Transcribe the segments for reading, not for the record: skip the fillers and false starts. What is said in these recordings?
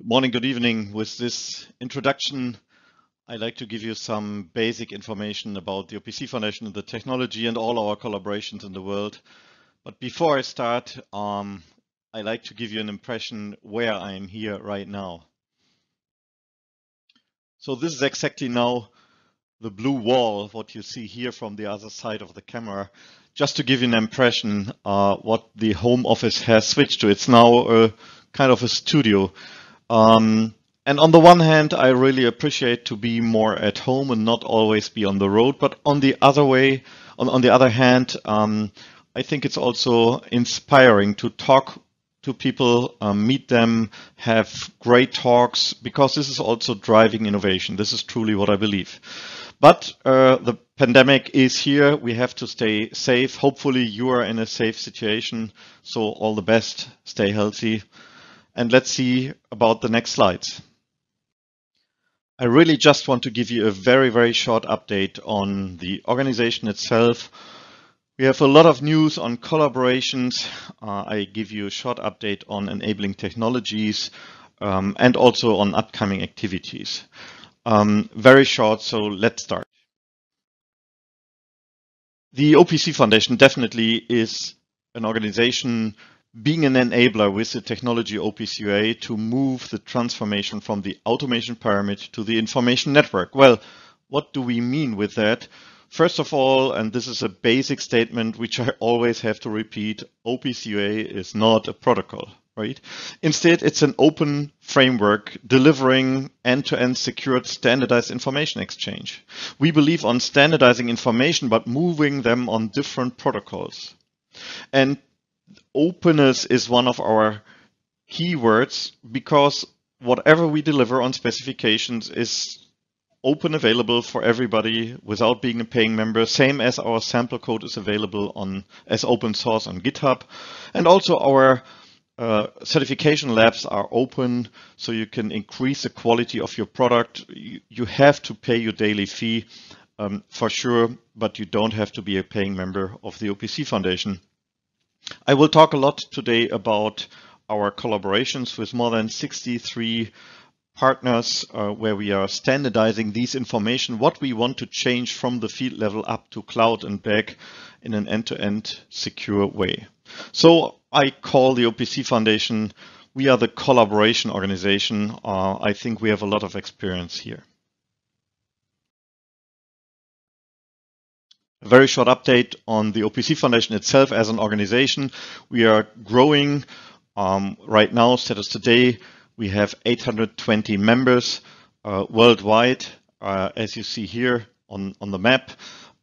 Good morning, good evening. With this introduction, I'd like to give you some basic information about the OPC Foundation and the technology and all our collaborations in the world. But before I start, I'd like to give you an impression where I am here right now. So this is exactly now the blue wall, what you see here from the other side of the camera, just to give you an impression what the home office has switched to. It's now a kind of a studio. And on the one hand, I really appreciate to be more at home and not always be on the road. But on the other hand, I think it's also inspiring to talk to people, meet them, have great talks, because this is also driving innovation. This is truly what I believe. But the pandemic is here. We have to stay safe. Hopefully you are in a safe situation. So all the best, stay healthy. And let's see about the next slides. I really just want to give you a very, very short update on the organization itself. We have a lot of news on collaborations. I give you a short update on enabling technologies and also on upcoming activities. Very short, so let's start. The OPC Foundation definitely is an organization being an enabler with the technology OPC UA to move the transformation from the automation pyramid to the information network. Well, what do we mean with that? First of all, and this is a basic statement which I always have to repeat, OPC UA is not a protocol, right? Instead, it's an open framework delivering end-to-end secured standardized information exchange. We believe on standardizing information, but moving them on different protocols. And openness is one of our keywords because whatever we deliver on specifications is open available for everybody without being a paying member, same as our sample code is available as open source on GitHub. And also our certification labs are open, so you can increase the quality of your product. You have to pay your daily fee for sure, but you don't have to be a paying member of the OPC Foundation. I will talk a lot today about our collaborations with more than 63 partners where we are standardizing these information, what we want to change from the field level up to cloud and back in an end-to-end secure way. So I call the OPC Foundation, we are the collaboration organization. I think we have a lot of experience here. A very short update on the OPC Foundation itself as an organization. We are growing right now, status today. We have 820 members worldwide, as you see here on the map.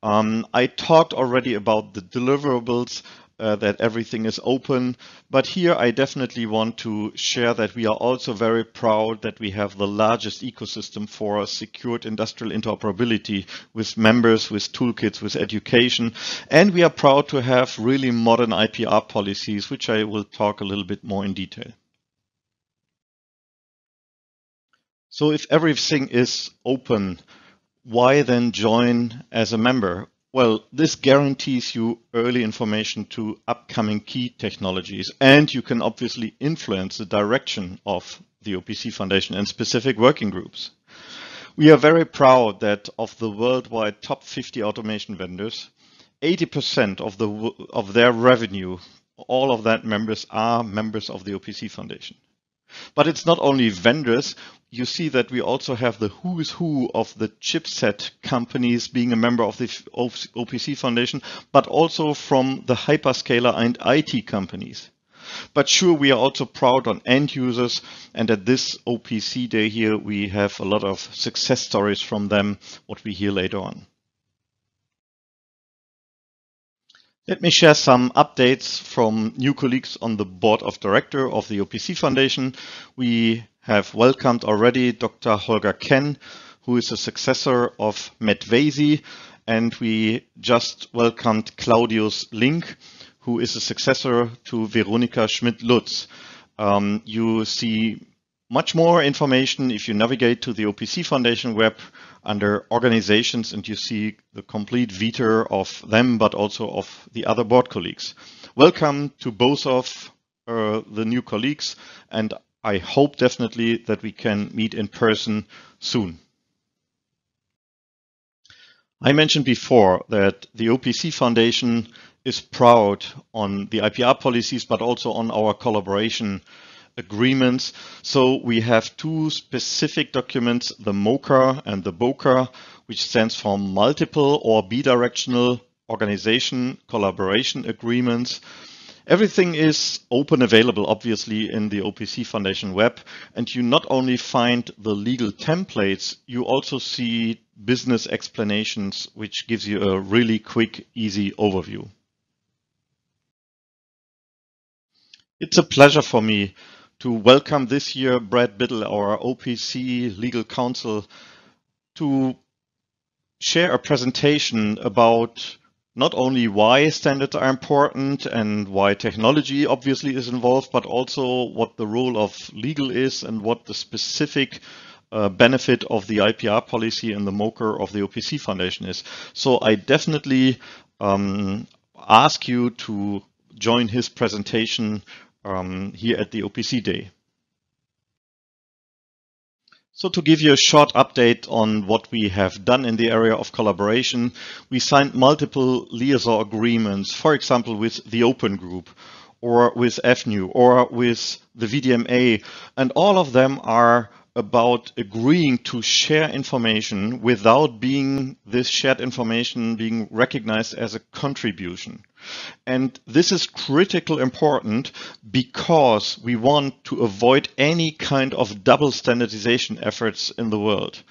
I talked already about the deliverables, that everything is open, but here I definitely want to share that we are also very proud that we have the largest ecosystem for secured industrial interoperability with members, with toolkits, with education, and we are proud to have really modern IPR policies, which I will talk a little bit more in detail. So if everything is open, why then join as a member? Well, this guarantees you early information to upcoming key technologies, and you can obviously influence the direction of the OPC Foundation and specific working groups. We are very proud that of the worldwide top 50 automation vendors, 80% of their revenue, all of that members are members of the OPC Foundation. But it's not only vendors. You see that we also have the who's who of the chipset companies being a member of the OPC Foundation, but also from the hyperscaler and IT companies. But sure, we are also proud on end users, and at this OPC Day here, we have a lot of success stories from them, what we hear later on. Let me share some updates from new colleagues on the board of directors of the OPC Foundation. We have welcomed already Dr. Holger Ken, who is a successor of Matt Vasey, and we just welcomed Claudius Link, who is a successor to Veronika Schmidt-Lutz. You see much more information if you navigate to the OPC Foundation web under organizations, and you see the complete vita of them, but also of the other board colleagues. Welcome to both of the new colleagues, and I hope definitely that we can meet in person soon. I mentioned before that the OPC Foundation is proud on the IPR policies, but also on our collaboration agreements. So we have two specific documents, the MOCA and the BOCA, which stands for Multiple or Bidirectional Organization Collaboration Agreements. Everything is open available, obviously, in the OPC Foundation web, and you not only find the legal templates, you also see business explanations, which gives you a really quick, easy overview. It's a pleasure for me to welcome this year Brad Biddle, our OPC legal counsel, to share a presentation about not only why standards are important and why technology obviously is involved, but also what the role of legal is and what the specific benefit of the IPR policy and the MOCA of the OPC Foundation is. So I definitely ask you to join his presentation here at the OPC Day. So to give you a short update on what we have done in the area of collaboration, we signed multiple liaison agreements, for example, with the Open Group or with FNU or with the VDMA, and all of them are about agreeing to share information without this shared information being recognized as a contribution. And this is critically important because we want to avoid any kind of double standardization efforts in the world.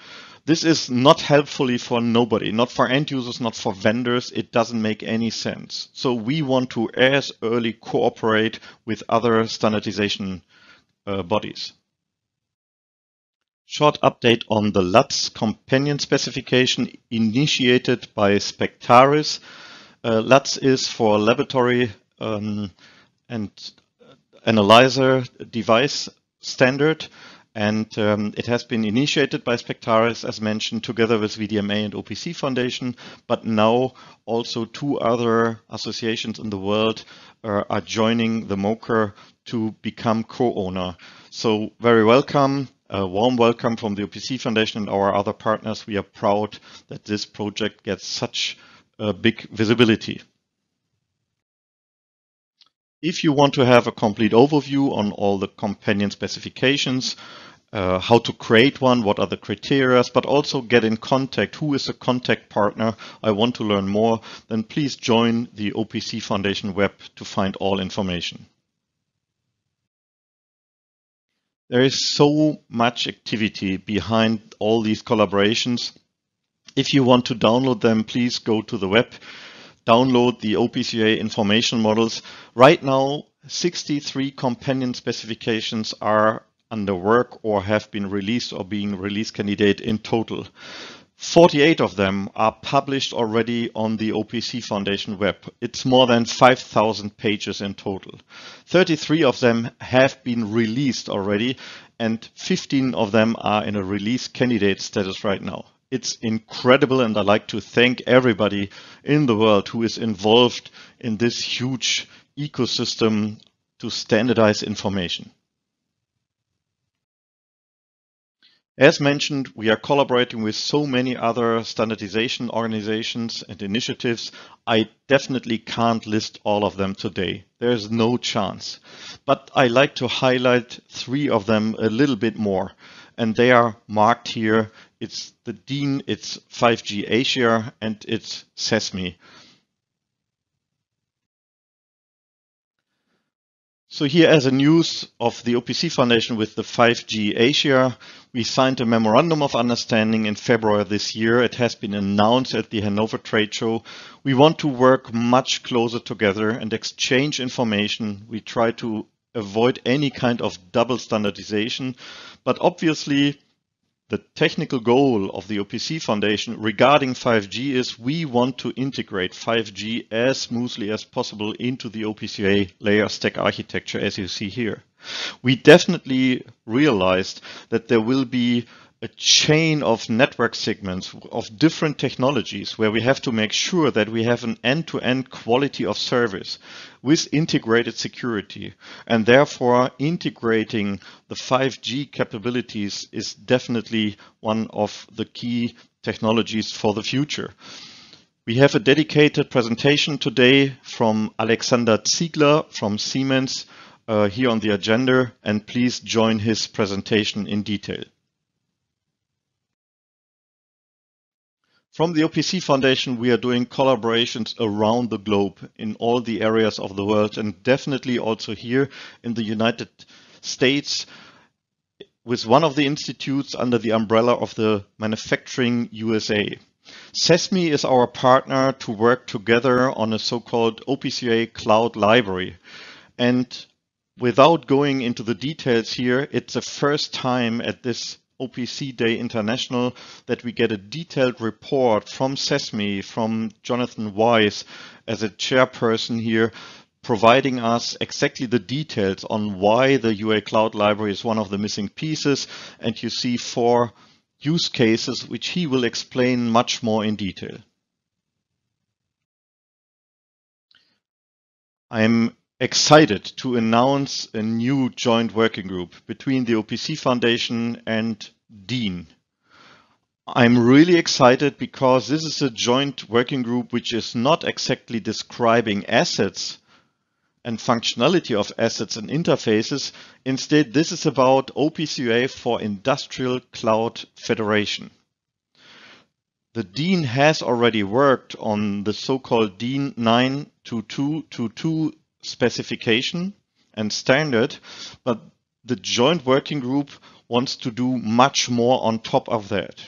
This is not helpful for nobody, not for end users, not for vendors. It doesn't make any sense. So we want to as early cooperate with other standardization bodies. Short update on the Lutz companion specification initiated by Spectaris. Lutz is for laboratory and analyzer device standard, and it has been initiated by Spectaris, as mentioned, together with VDMA and OPC Foundation, but now also two other associations in the world are joining the MOCA to become co-owner. So very welcome. A warm welcome from the OPC Foundation and our other partners. We are proud that this project gets such a big visibility. If you want to have a complete overview on all the companion specifications, how to create one, what are the criteria, but also get in contact, who is a contact partner, I want to learn more, then please join the OPC Foundation web to find all information. There is so much activity behind all these collaborations. If you want to download them, please go to the web, download the OPC UA information models. Right now, 63 companion specifications are under work or have been released or being release candidate in total. 48 of them are published already on the OPC Foundation web. It's more than 5,000 pages in total. 33 of them have been released already, and 15 of them are in a release candidate status right now. It's incredible, and I'd like to thank everybody in the world who is involved in this huge ecosystem to standardize information. As mentioned, we are collaborating with so many other standardization organizations and initiatives. I definitely can't list all of them today. There's no chance. But I like to highlight 3 of them a little bit more. And they are marked here. It's the DIN, it's 5G Asia, and it's SESMI. So here as a news of the OPC Foundation with the 5G Asia, we signed a memorandum of understanding in February this year. It has been announced at the Hanover Trade Show. We want to work much closer together and exchange information. We try to avoid any kind of double standardization, but obviously the technical goal of the OPC Foundation regarding 5G is we want to integrate 5G as smoothly as possible into the OPC UA layer stack architecture, as you see here. We definitely realized that there will be a chain of network segments of different technologies where we have to make sure that we have an end-to-end quality of service with integrated security. And therefore, integrating the 5G capabilities is definitely one of the key technologies for the future. We have a dedicated presentation today from Alexander Ziegler from Siemens here on the agenda, and please join his presentation in detail. From the OPC Foundation, we are doing collaborations around the globe in all the areas of the world, and definitely also here in the United States with one of the institutes under the umbrella of the Manufacturing USA. SESMI is our partner to work together on a so-called OPC UA cloud library. And without going into the details here, it's the first time at this OPC Day International that we get a detailed report from SESMI, from Jonathan Weiss as a chairperson here, providing us exactly the details on why the UA Cloud Library is one of the missing pieces. And you see 4 use cases, which he will explain much more in detail. I'm excited to announce a new joint working group between the OPC Foundation and DEAN. I'm really excited because this is a joint working group which is not exactly describing assets and functionality of assets and interfaces. Instead, this is about OPC UA for Industrial Cloud Federation. The DEAN has already worked on the so-called DEAN 92222 specification and standard, but the joint working group wants to do much more on top of that.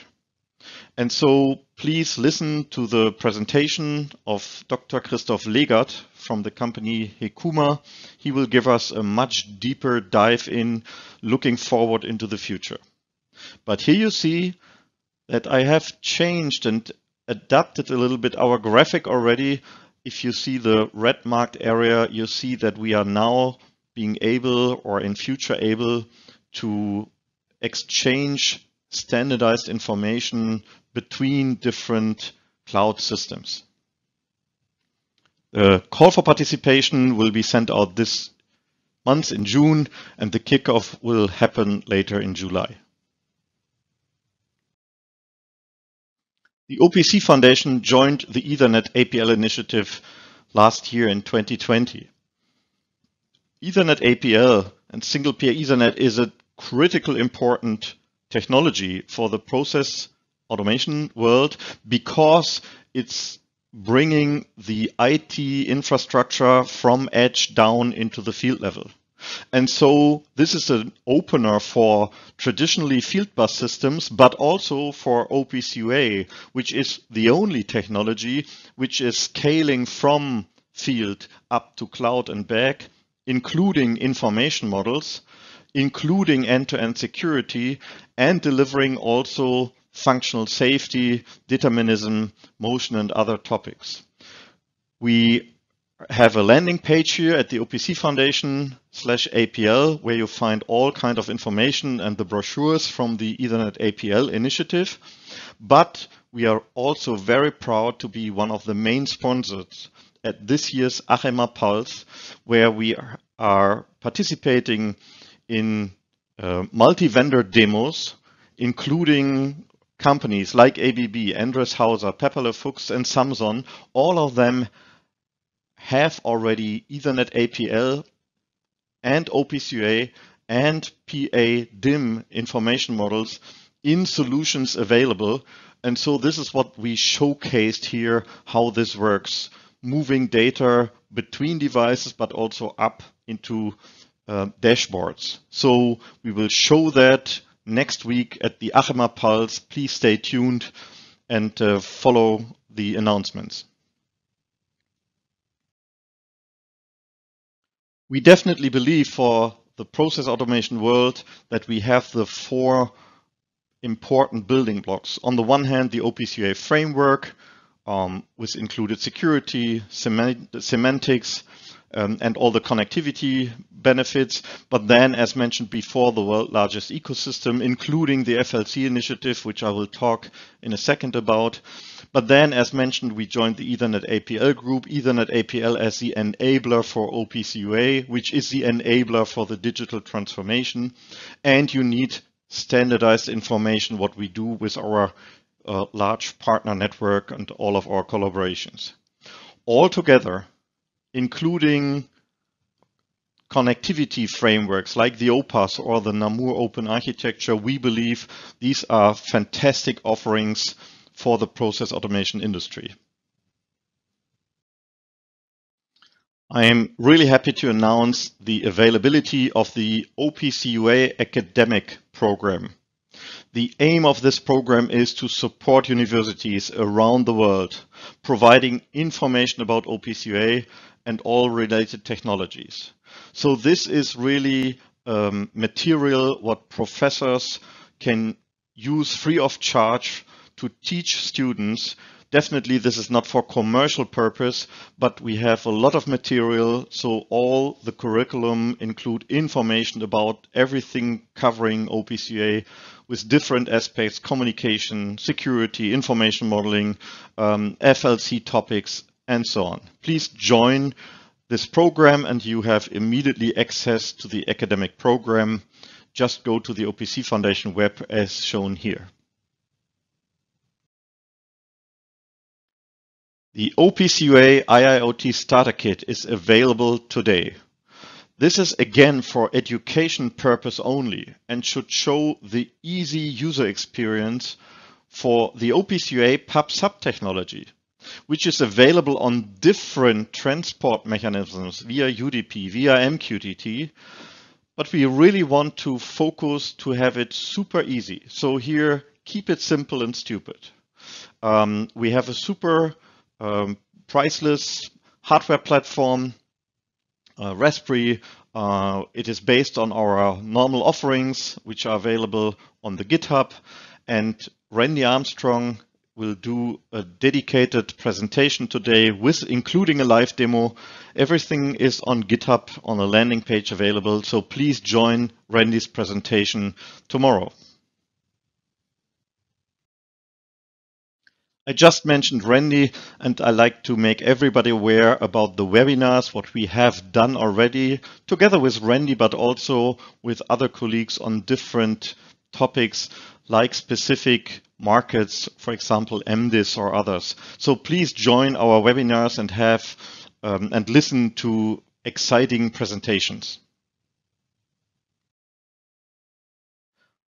And so please listen to the presentation of Dr. Christoph Legat from the company Hekuma. He will give us a much deeper dive in, looking forward into the future. But here you see that I have changed and adapted a little bit our graphic already. If you see the red marked area, you see that we are now being able, or in future able, to exchange standardized information between different cloud systems. The call for participation will be sent out this month in June, and the kickoff will happen later in July. The OPC Foundation joined the Ethernet APL initiative last year in 2020. Ethernet APL and single peer Ethernet is a critical important technology for the process automation world because it's bringing the IT infrastructure from edge down into the field level. And so this is an opener for traditionally field bus systems, but also for OPC UA, which is the only technology which is scaling from field up to cloud and back, including information models, including end-to-end security, and delivering also functional safety, determinism, motion, and other topics. We have a landing page here at the OPC Foundation/APL where you find all kind of information and the brochures from the Ethernet APL initiative. But we are also very proud to be one of the main sponsors at this year's Hekuma Pulse, where we are participating in multi-vendor demos, including companies like ABB, Andres Hauser, Pepperle Fuchs, and Samsung. All of them have already Ethernet APL and OPC UA and PA DIM information models in solutions available. And so this is what we showcased here, how this works, moving data between devices, but also up into dashboards. So we will show that next week at the Hekuma Pulse. Please stay tuned and follow the announcements. We definitely believe for the process automation world that we have the 4 important building blocks. On the one hand, the OPC UA framework with included security, semantics, and all the connectivity benefits. But then, as mentioned before, the world's largest ecosystem, including the FLC initiative, which I will talk in a second about. But then, as mentioned, we joined the Ethernet APL group, Ethernet APL as the enabler for OPC UA, which is the enabler for the digital transformation. And you need standardized information, what we do with our large partner network and all of our collaborations. Altogether, including connectivity frameworks like the OPAS or the Namur Open Architecture, we believe these are fantastic offerings for the process automation industry. I am really happy to announce the availability of the OPC UA academic program. The aim of this program is to support universities around the world, providing information about OPC UA and all related technologies. So this is really material what professors can use free of charge to teach students. Definitely this is not for commercial purpose, but we have a lot of material, so all the curriculum include information about everything covering OPC UA with different aspects: communication, security, information modeling, FLC topics, and so on. Please join this program and you have immediately access to the academic program. Just go to the OPC Foundation web as shown here. The OPC UA IIoT Starter Kit is available today. This is again for education purpose only and should show the easy user experience for the OPC UA pub/sub technology, which is available on different transport mechanisms via UDP, via MQTT. But we really want to focus to have it super easy. So here, keep it simple and stupid. We have a super priceless hardware platform, Raspberry. It is based on our normal offerings, which are available on the GitHub. And Randy Armstrong will do a dedicated presentation today with including a live demo. Everything is on GitHub on a landing page available. So please join Randy's presentation tomorrow. I just mentioned Randy, and I like to make everybody aware about the webinars, what we have done already together with Randy, but also with other colleagues on different topics like specific markets, for example, MDIS or others. So please join our webinars and have and listen to exciting presentations.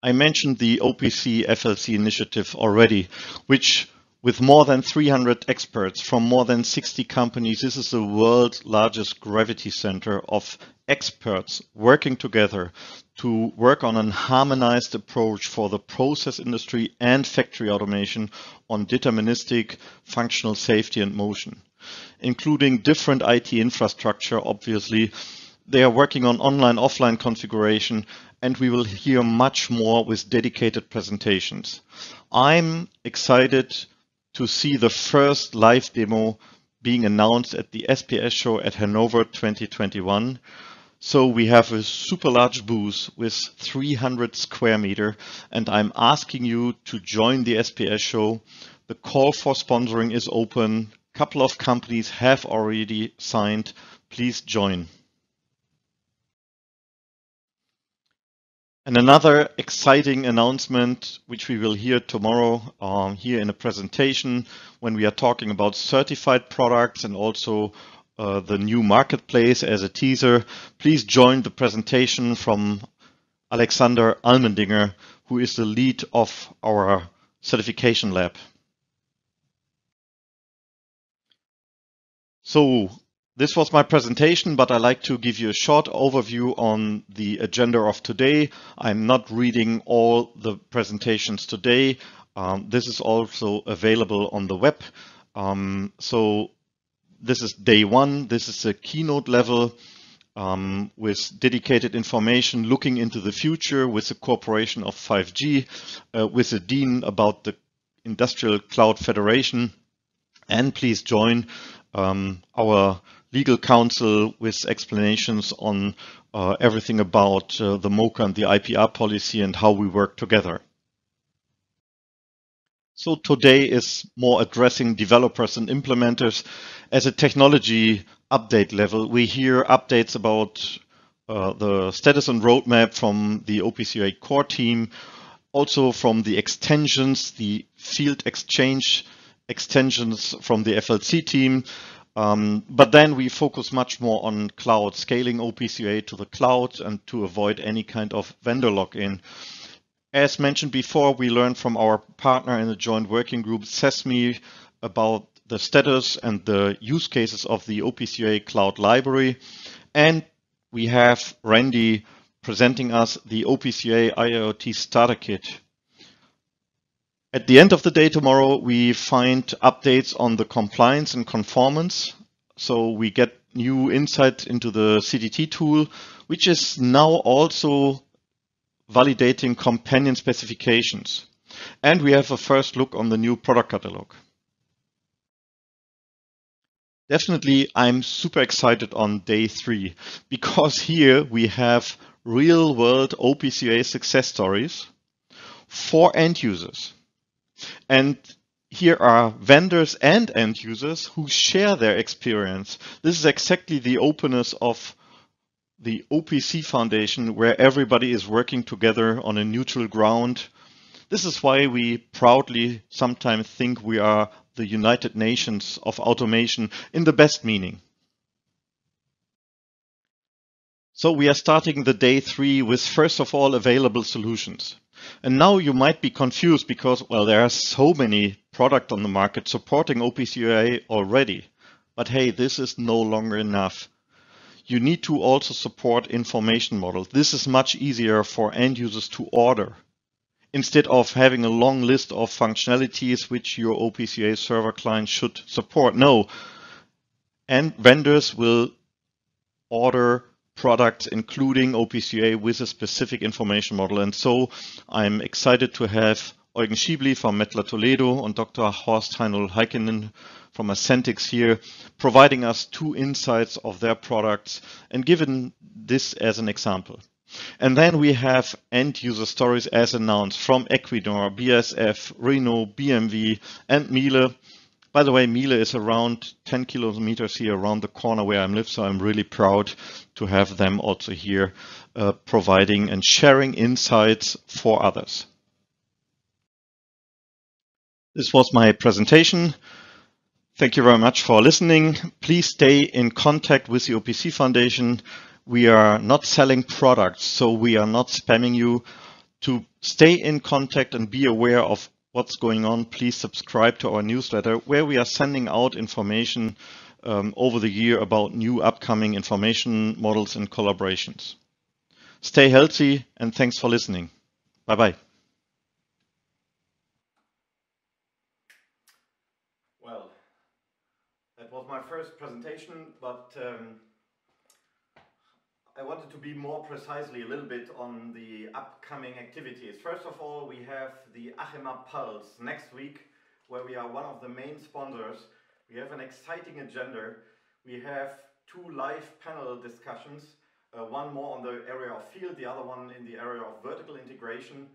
I mentioned the OPC FLC initiative already, which with more than 300 experts from more than 60 companies, this is the world's largest gravity center of experts working together to work on a harmonized approach for the process industry and factory automation on deterministic functional safety and motion, including different IT infrastructure, obviously. They are working on online-offline configuration, and we will hear much more with dedicated presentations. I'm excited to see the first live demo being announced at the SPS show at Hanover 2021. So we have a super large booth with 300 square meters, and I'm asking you to join the SPS show. The call for sponsoring is open. A couple of companies have already signed. Please join. And another exciting announcement, which we will hear tomorrow here in a presentation when we are talking about certified products and also the new marketplace as a teaser. Please join the presentation from Alexander Almendinger, who is the lead of our certification lab. So this was my presentation, but I'd like to give you a short overview on the agenda of today. I'm not reading all the presentations today. This is also available on the web. So this is day one. This is a keynote level with dedicated information looking into the future with the cooperation of 5G, with the Dean about the Industrial Cloud Federation. And please join our legal counsel with explanations on everything about the MOCA and the IPR policy and how we work together. So today is more addressing developers and implementers. As a technology update level, we hear updates about the status and roadmap from the OPC UA core team, also from the extensions, the field exchange extensions from the FLC team. But then we focus much more on cloud, scaling OPC UA to the cloud and to avoid any kind of vendor lock-in. As mentioned before, we learned from our partner in the joint working group, Sesame, about the status and the use cases of the OPC UA cloud library. And we have Randy presenting us the OPC UA IoT Starter Kit. At the end of the day tomorrow, we find updates on the compliance and conformance. So we get new insight into the CDT tool, which is now also validating companion specifications. And we have a first look on the new product catalog. Definitely, I'm super excited on day 3 because here we have real-world OPC UA success stories for end users. And here are vendors and end users who share their experience. This is exactly the openness of the OPC Foundation, where everybody is working together on a neutral ground. This is why we proudly sometimes think we are the United Nations of automation in the best meaning. So we are starting the day 3 with first of all available solutions. And now you might be confused because, well, there are so many products on the market supporting OPC UA already. But hey, this is no longer enough. You need to also support information models. This is much easier for end users to order instead of having a long list of functionalities which your OPC UA server client should support. No, and vendors will order products including OPC UA with a specific information model. And so I'm excited to have Eugen Schiebli from Mettler Toledo and Dr. Horst Heinl-Heikkinen from Ascentix here, providing us 2 insights of their products and given this as an example. And then we have end user stories as announced from Equinor, BASF, Renault, BMW, and Miele. By the way, Miele is around 10 kilometers here around the corner where I live, so I'm really proud to have them also here providing and sharing insights for others. This was my presentation. Thank you very much for listening. Please stay in contact with the OPC Foundation. We are not selling products, so we are not spamming you. To stay in contact and be aware of what's going on, please subscribe to our newsletter where we are sending out information over the year about new upcoming information models and collaborations. Stay healthy and thanks for listening. Bye-bye. Well, that was my first presentation, but I wanted to be more precisely a little bit on the upcoming activities. First of all, we have the Hekuma Pulse next week, where we are one of the main sponsors. We have an exciting agenda. We have 2 live panel discussions, one more on the area of field, the other one in the area of vertical integration.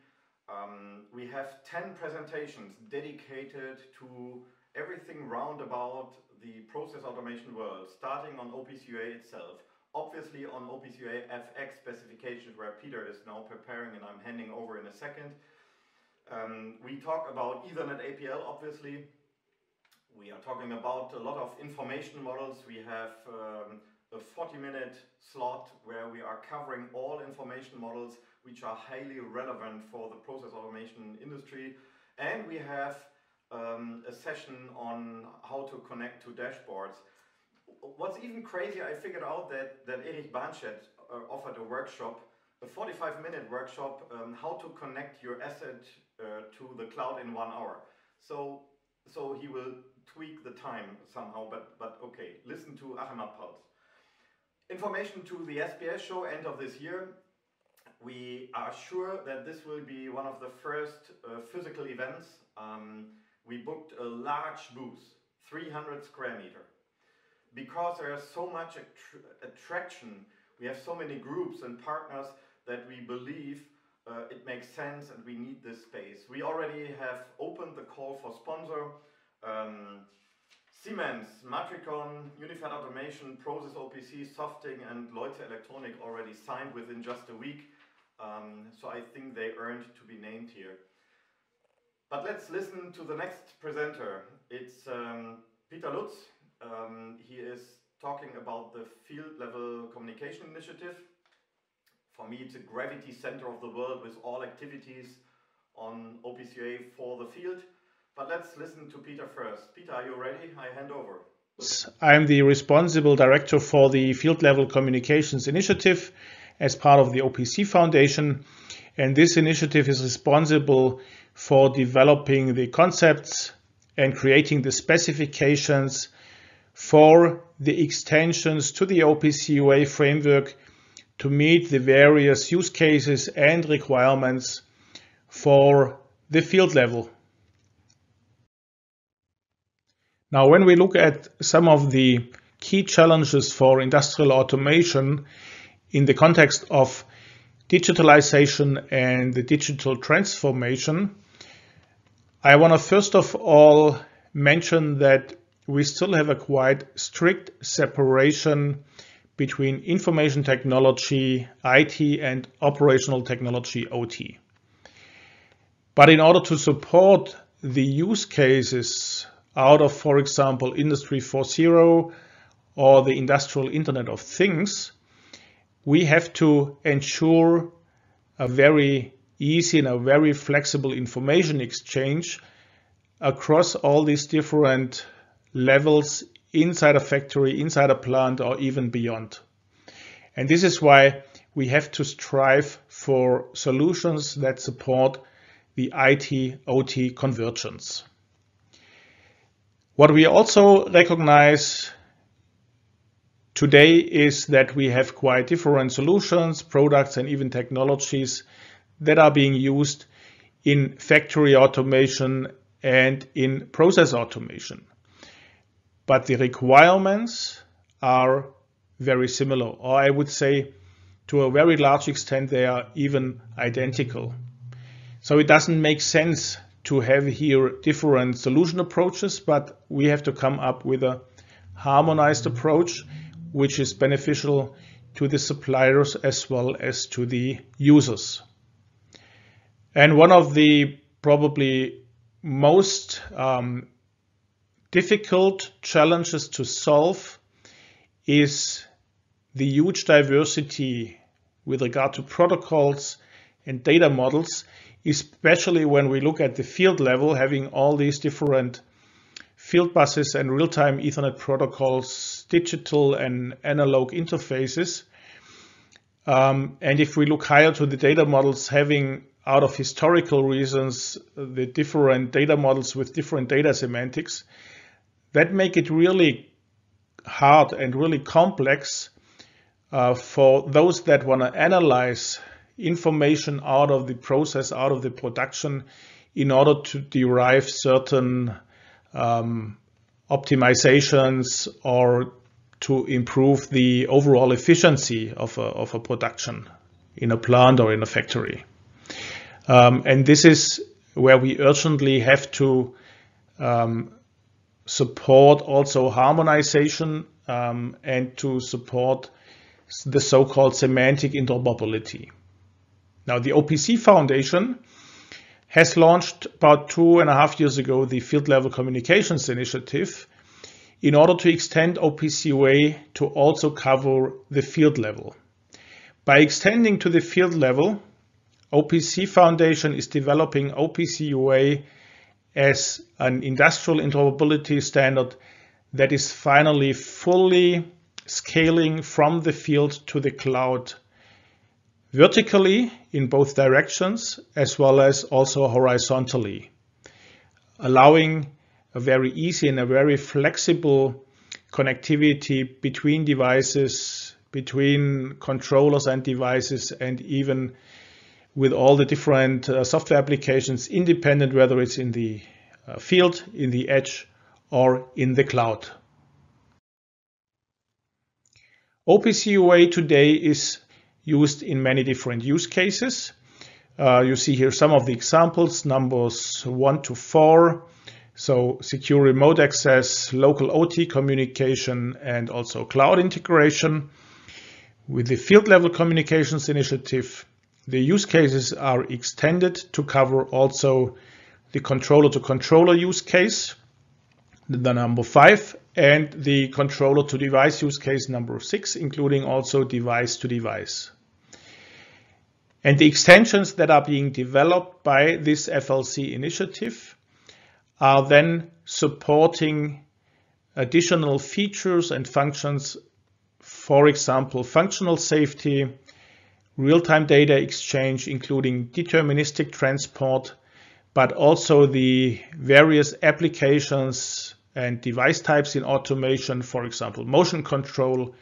We have 10 presentations dedicated to everything round about the process automation world, starting on OPC UA itself. Obviously on OPC UA FX specifications, where Peter is now preparing and I'm handing over in a second. We talk about Ethernet APL, obviously. We are talking about a lot of information models. We have a 40-minute slot where we are covering all information models which are highly relevant for the process automation industry. And we have a session on how to connect to dashboards. What's even crazy, I figured out that Erich Bahnstedt offered a workshop, a 45-minute workshop, how to connect your asset to the cloud in 1 hour. So he will tweak the time somehow, but okay, listen to Hekuma Pulse. Information to the SPS show end of this year. We are sure that this will be one of the first physical events. We booked a large booth, 300 square meter. because there is so much attraction, we have so many groups and partners that we believe it makes sense and we need this space. We already have opened the call for sponsor. Siemens, Matricon, Unified Automation, Process OPC, Softing and Lutz Electronic already signed within just a week. So I think they earned to be named here. But let's listen to the next presenter. It's Peter Lutz. He is talking about the field level communication initiative. For me, it's a gravity center of the world with all activities on OPC UA for the field. But let's listen to Peter first. Peter, are you ready? I hand over. I'm the responsible director for the Field Level Communications Initiative as part of the OPC Foundation. And this initiative is responsible for developing the concepts and creating the specifications for the extensions to the OPC UA framework to meet the various use cases and requirements for the field level. Now, when we look at some of the key challenges for industrial automation in the context of digitalization and the digital transformation, I want to first of all mention that we still have a quite strict separation between information technology, IT, and operational technology, OT. But in order to support the use cases out of, for example, Industry 4.0 or the Industrial Internet of Things, we have to ensure a very easy and a very flexible information exchange across all these different levels inside a factory, inside a plant, or even beyond. And this is why we have to strive for solutions that support the IT-OT convergence. What we also recognize today is that we have quite different solutions, products, and even technologies that are being used in factory automation and in process automation. But the requirements are very similar, or I would say to a very large extent they are even identical. So it doesn't make sense to have here different solution approaches, but we have to come up with a harmonized approach which is beneficial to the suppliers as well as to the users. And one of the probably most difficult challenges to solve is the huge diversity with regard to protocols and data models, especially when we look at the field level, having all these different field buses and real-time Ethernet protocols, digital and analog interfaces. And if we look higher to the data models, having out of historical reasons the different data models with different data semantics, that make it really hard and really complex for those that want to analyze information out of the process, out of the production, in order to derive certain optimizations or to improve the overall efficiency of a production in a plant or in a factory. And this is where we urgently have to support also harmonization and to support the so-called semantic interoperability. Now, the OPC Foundation has launched about 2.5 years ago the Field Level Communications Initiative in order to extend OPC UA to also cover the field level. By extending to the field level, OPC Foundation is developing OPC UA as an industrial interoperability standard that is finally fully scaling from the field to the cloud, vertically in both directions as well as also horizontally, allowing a very easy and a very flexible connectivity between devices, between controllers and devices, and even with all the different software applications, independent whether it's in the field, in the edge, or in the cloud. OPC UA today is used in many different use cases. You see here some of the examples, numbers 1 to 4. So secure remote access, local OT communication, and also cloud integration. With the field level communications initiative, the use cases are extended to cover also the controller to controller use case, the number 5, and the controller to device use case number 6, including also device to device. And the extensions that are being developed by this FLC initiative are then supporting additional features and functions, for example, functional safety, real-time data exchange, including deterministic transport, but also the various applications and device types in automation, for example, motion control,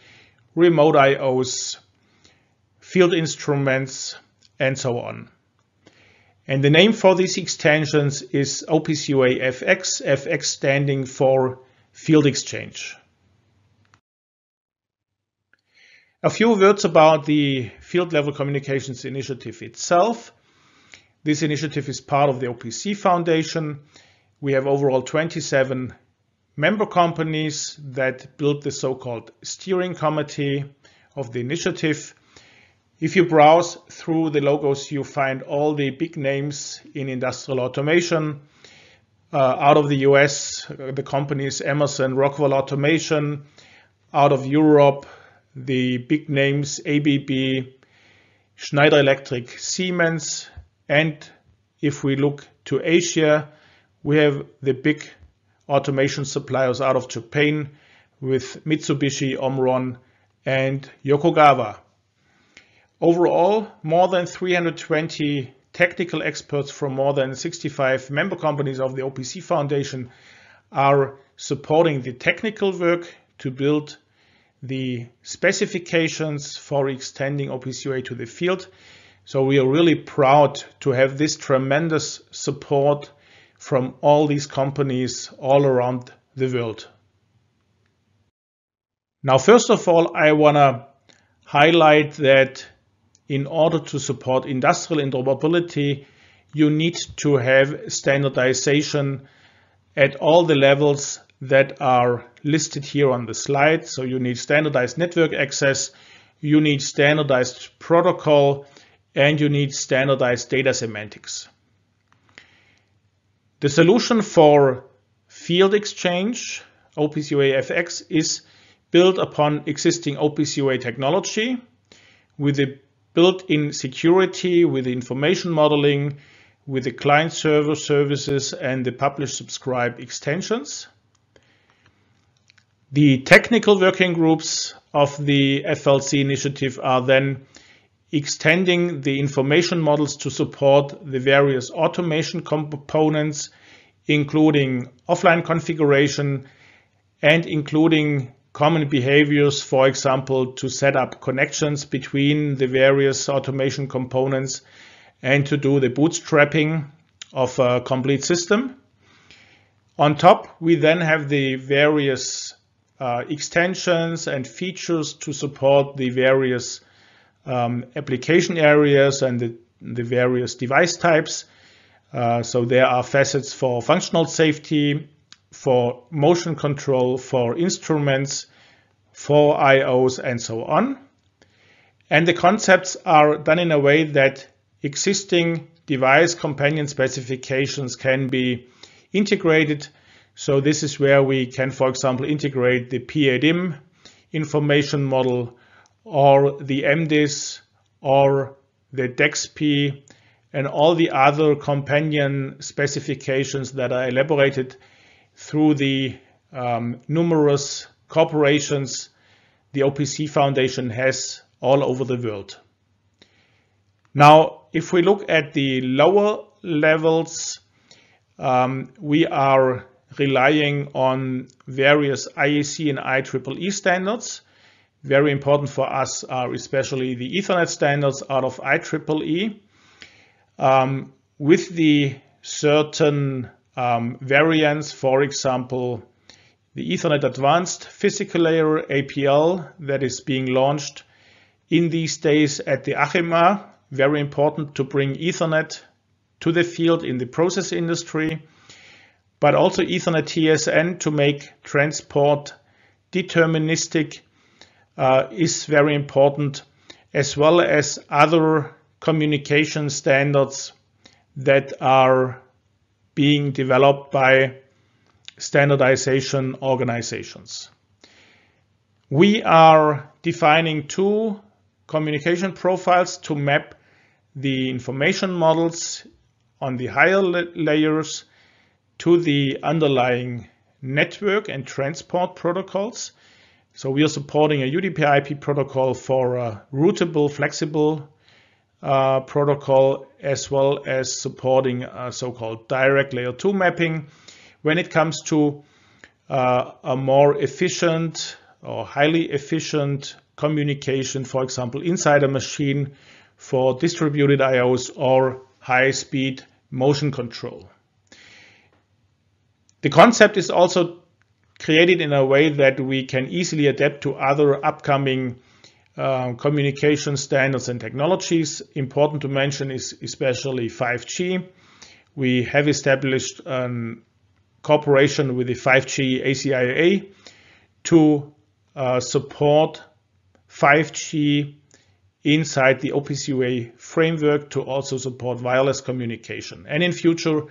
remote IOs, field instruments, and so on. And the name for these extensions is OPC UA FX, FX standing for Field Exchange. A few words about the Field Level Communications Initiative itself. This initiative is part of the OPC Foundation. We have overall 27 member companies that built the so-called steering committee of the initiative. If you browse through the logos, you find all the big names in industrial automation. Out of the US, the companies Emerson, Rockwell Automation. Out of Europe, the big names ABB, Schneider Electric, Siemens. And if we look to Asia, we have the big automation suppliers out of Japan with Mitsubishi, Omron, and Yokogawa. Overall, more than 320 technical experts from more than 65 member companies of the OPC Foundation are supporting the technical work to build the specifications for extending OPC UA to the field. So we are really proud to have this tremendous support from all these companies all around the world. Now, first of all, I want to highlight that in order to support industrial interoperability, you need to have standardization at all the levels that are listed here on the slide. So you need standardized network access, you need standardized protocol, and you need standardized data semantics. The solution for field exchange, OPC UA FX, is built upon existing OPC UA technology with the built-in security, with the information modeling, with the client-server services, and the publish-subscribe extensions. The technical working groups of the FLC initiative are then extending the information models to support the various automation components, including offline configuration and including common behaviors, for example, to set up connections between the various automation components and to do the bootstrapping of a complete system. On top, we then have the various extensions and features to support the various application areas and the various device types. So there are facets for functional safety, for motion control, for instruments, for IOs, and so on. And the concepts are done in a way that existing device companion specifications can be integrated. So this is where we can, for example, integrate the PADIM information model or the MDIS or the DEXP and all the other companion specifications that are elaborated through the numerous corporations the OPC Foundation has all over the world. Now, if we look at the lower levels, we are relying on various IEC and IEEE standards. Very important for us are especially the Ethernet standards out of IEEE, with the certain variants. For example, the Ethernet Advanced Physical Layer APL that is being launched in these days at the Hekuma. Very important to bring Ethernet to the field in the process industry, but also Ethernet TSN to make transport deterministic is very important, as well as other communication standards that are being developed by standardization organizations. We are defining two communication profiles to map the information models on the higher layers to the underlying network and transport protocols. So we are supporting a UDP IP protocol for a routable, flexible protocol, as well as supporting a so-called direct layer 2 mapping when it comes to a more efficient or highly efficient communication, for example, inside a machine for distributed IOs or high-speed motion control. The concept is also created in a way that we can easily adapt to other upcoming communication standards and technologies. Important to mention is especially 5G. We have established a cooperation with the 5G ACIA to support 5G inside the OPC UA framework to also support wireless communication. And in future,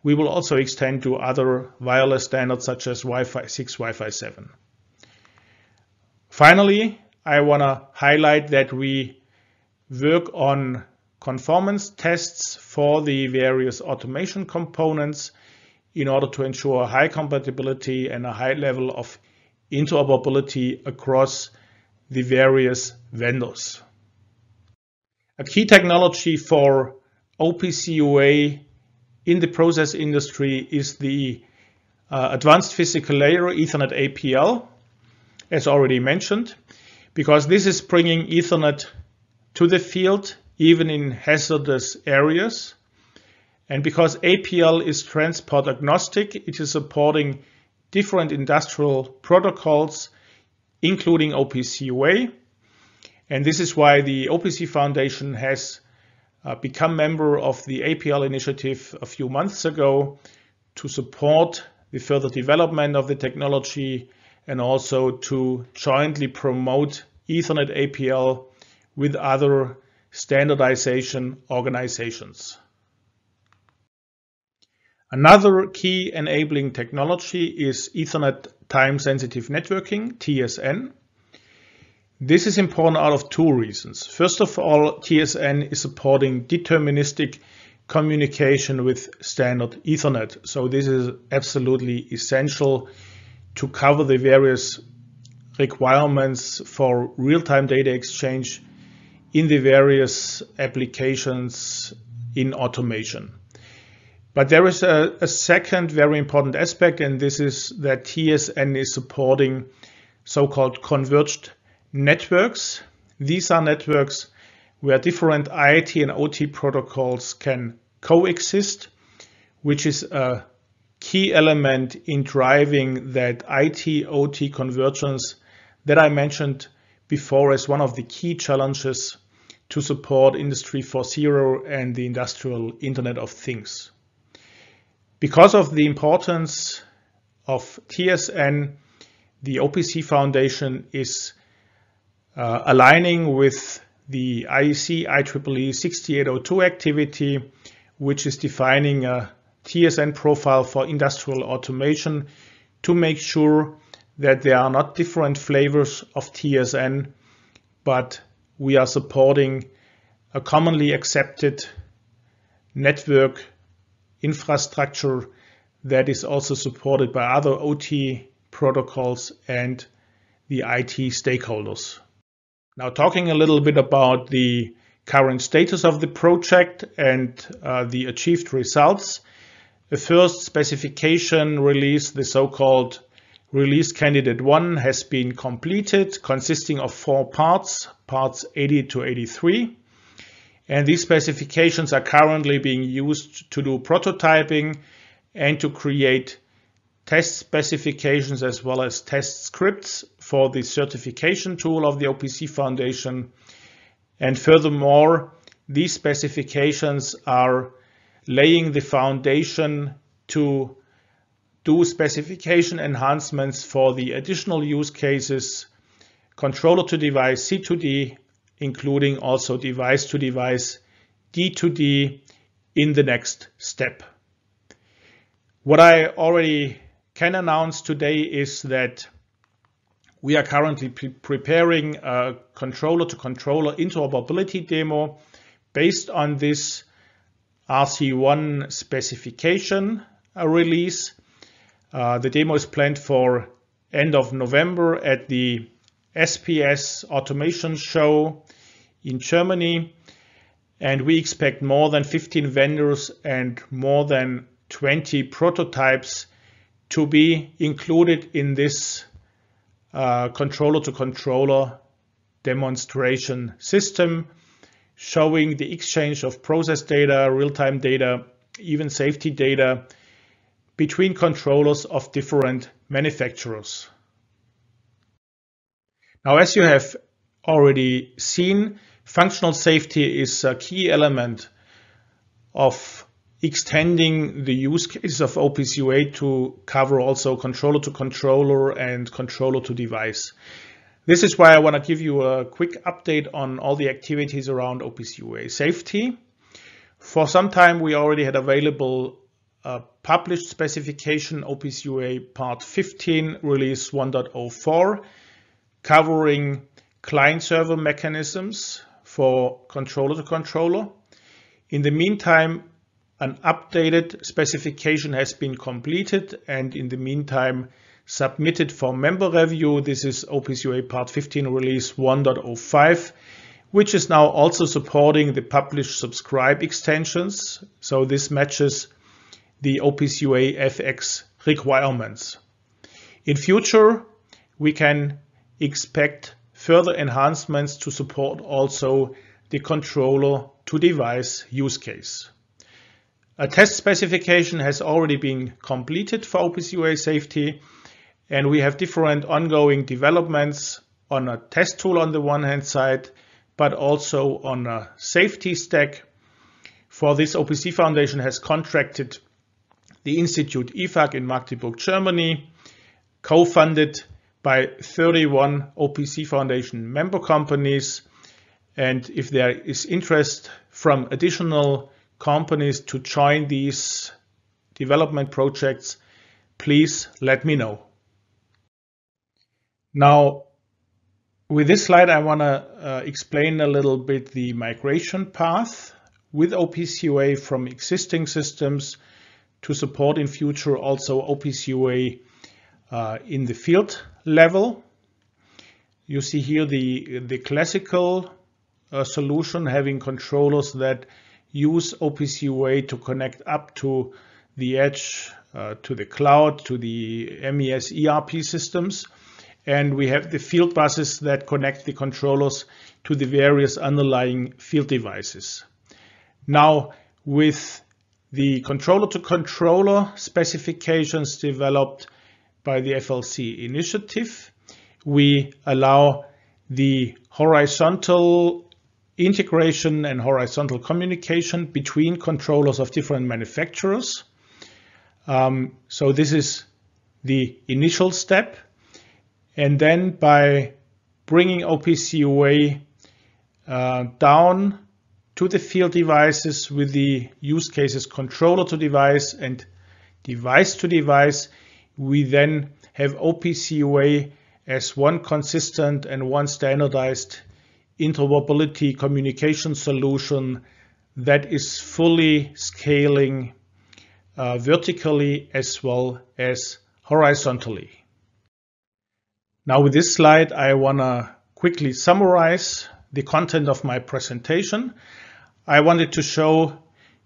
we will also extend to other wireless standards such as Wi-Fi 6, Wi-Fi 7. Finally, I want to highlight that we work on conformance tests for the various automation components in order to ensure high compatibility and a high level of interoperability across the various vendors. A key technology for OPC UA in the process industry is the Advanced Physical Layer Ethernet APL, as already mentioned, because this is bringing Ethernet to the field even in hazardous areas. And because APL is transport agnostic, it is supporting different industrial protocols, including OPC UA. And this is why the OPC Foundation has become member of the APL initiative a few months ago to support the further development of the technology and also to jointly promote Ethernet APL with other standardization organizations. Another key enabling technology is Ethernet time-sensitive networking, TSN. This is important out of two reasons. First of all, TSN is supporting deterministic communication with standard Ethernet. So this is absolutely essential to cover the various requirements for real-time data exchange in the various applications in automation. But there is a second very important aspect, and this is that TSN is supporting so-called converged networks. These are networks where different IT and OT protocols can coexist, which is a key element in driving that IT-OT convergence that I mentioned before as one of the key challenges to support Industry 4.0 and the industrial Internet of Things. Because of the importance of TSN, the OPC Foundation is aligning with the IEC IEEE 6802 activity, which is defining a TSN profile for industrial automation to make sure that there are not different flavors of TSN, but we are supporting a commonly accepted network infrastructure that is also supported by other OT protocols and the IT stakeholders. Now, talking a little bit about the current status of the project and the achieved results. The first specification release, the so-called Release Candidate 1, has been completed, consisting of 4 parts, parts 80 to 83. And these specifications are currently being used to do prototyping and to create test specifications as well as test scripts for the certification tool of the OPC Foundation. And furthermore, these specifications are laying the foundation to do specification enhancements for the additional use cases, controller to device C2D, including also device to device D2D in the next step. What I already can announce today is that we are currently preparing a controller to controller interoperability demo based on this RC1 specification release. The demo is planned for end of November at the SPS Automation Show in Germany, and we expect more than 15 vendors and more than 20 prototypes to be included in this controller to controller demonstration system, showing the exchange of process data, real-time data, even safety data between controllers of different manufacturers. Now, as you have already seen, functional safety is a key element of extending the use case of OPC UA to cover also controller to controller and controller to device. This is why I want to give you a quick update on all the activities around OPC UA safety. For some time, we already had available a published specification, OPC UA Part 15, Release 1.04, covering client-server mechanisms for controller to controller. In the meantime, an updated specification has been completed and in the meantime submitted for member review. This is OPC UA Part 15 Release 1.05, which is now also supporting the publish subscribe extensions. So this matches the OPC UA FX requirements. In future, we can expect further enhancements to support also the controller to device use case. A test specification has already been completed for OPC UA safety, and we have different ongoing developments on a test tool on the one hand side, but also on a safety stack. For this, OPC Foundation has contracted the Institute IFAG in Magdeburg, Germany, co-funded by 31 OPC Foundation member companies. And if there is interest from additional companies to join these development projects, please let me know. Now, with this slide, I want to explain a little bit the migration path with OPC UA from existing systems to support in future also OPC UA in the field level. You see here the classical solution, having controllers that use OPC UA to connect up to the edge, to the cloud, to the MES ERP systems. And we have the field buses that connect the controllers to the various underlying field devices. Now, with the controller to controller specifications developed by the FLC initiative, we allow the horizontal integration and horizontal communication between controllers of different manufacturers. So this is the initial step. And then by bringing OPC UA down to the field devices with the use cases controller to device and device to device, we then have OPC UA as one consistent and one standardized interoperability communication solution that is fully scaling vertically as well as horizontally. Now with this slide, I want to quickly summarize the content of my presentation. I wanted to show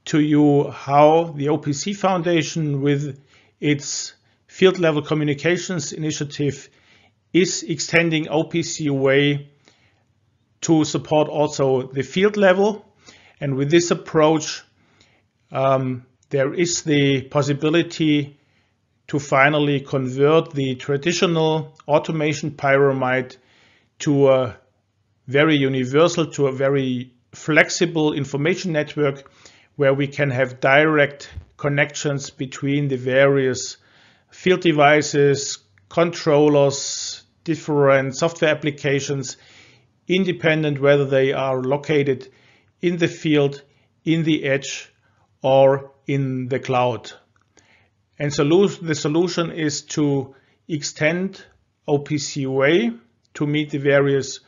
to you how the OPC Foundation with its field level communications initiative is extending OPC UA to support also the field level. And with this approach, there is the possibility to finally convert the traditional automation pyramid to a very universal, to a very flexible information network where we can have direct connections between the various field devices, controllers, different software applications, independent whether they are located in the field, in the edge, or in the cloud. And the solution is to extend OPC UA to meet the various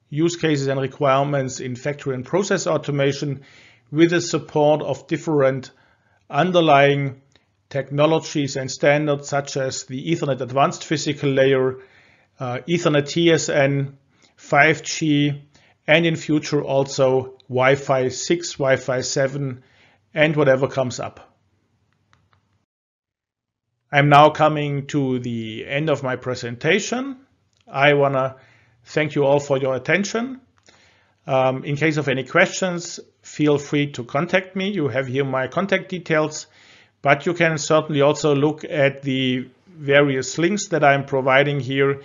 use cases and requirements in factory and process automation with the support of different underlying technologies and standards such as the Ethernet Advanced Physical Layer, Ethernet TSN, 5G, and in future also Wi-Fi 6, Wi-Fi 7, and whatever comes up. I'm now coming to the end of my presentation. I want to thank you all for your attention. In case of any questions, feel free to contact me. You have here my contact details, but you can certainly also look at the various links that I'm providing here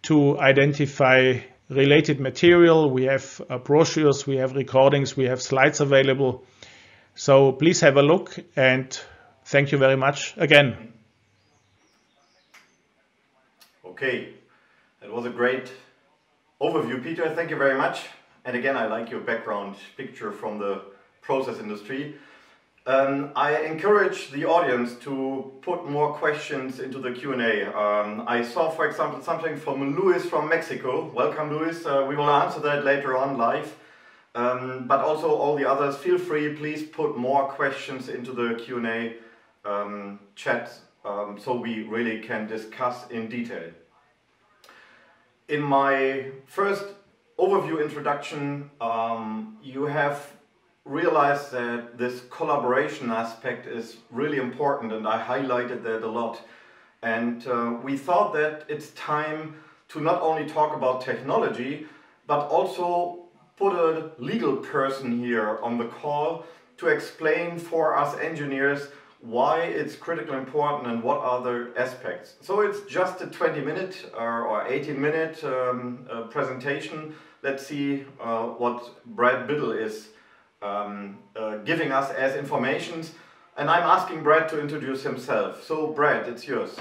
to identify related material. We have brochures, we have recordings, we have slides available. So please have a look, and thank you very much again. Okay, that was a great overview, Peter. Thank you very much. And again, I like your background picture from the process industry. I encourage the audience to put more questions into the Q&A. I saw, for example, something from Luis from Mexico. Welcome, Luis. We will answer that later on live. But also all the others, feel free, please put more questions into the Q&A chat so we really can discuss in detail. In my first overview introduction, you have realized that this collaboration aspect is really important, and I highlighted that a lot. And we thought that it's time to not only talk about technology, but also put a legal person here on the call to explain for us engineers why it's critically important and what are the aspects. So it's just a 20-minute or 18-minute presentation. Let's see what Brad Biddle is giving us as information. And I'm asking Brad to introduce himself. So Brad, it's yours.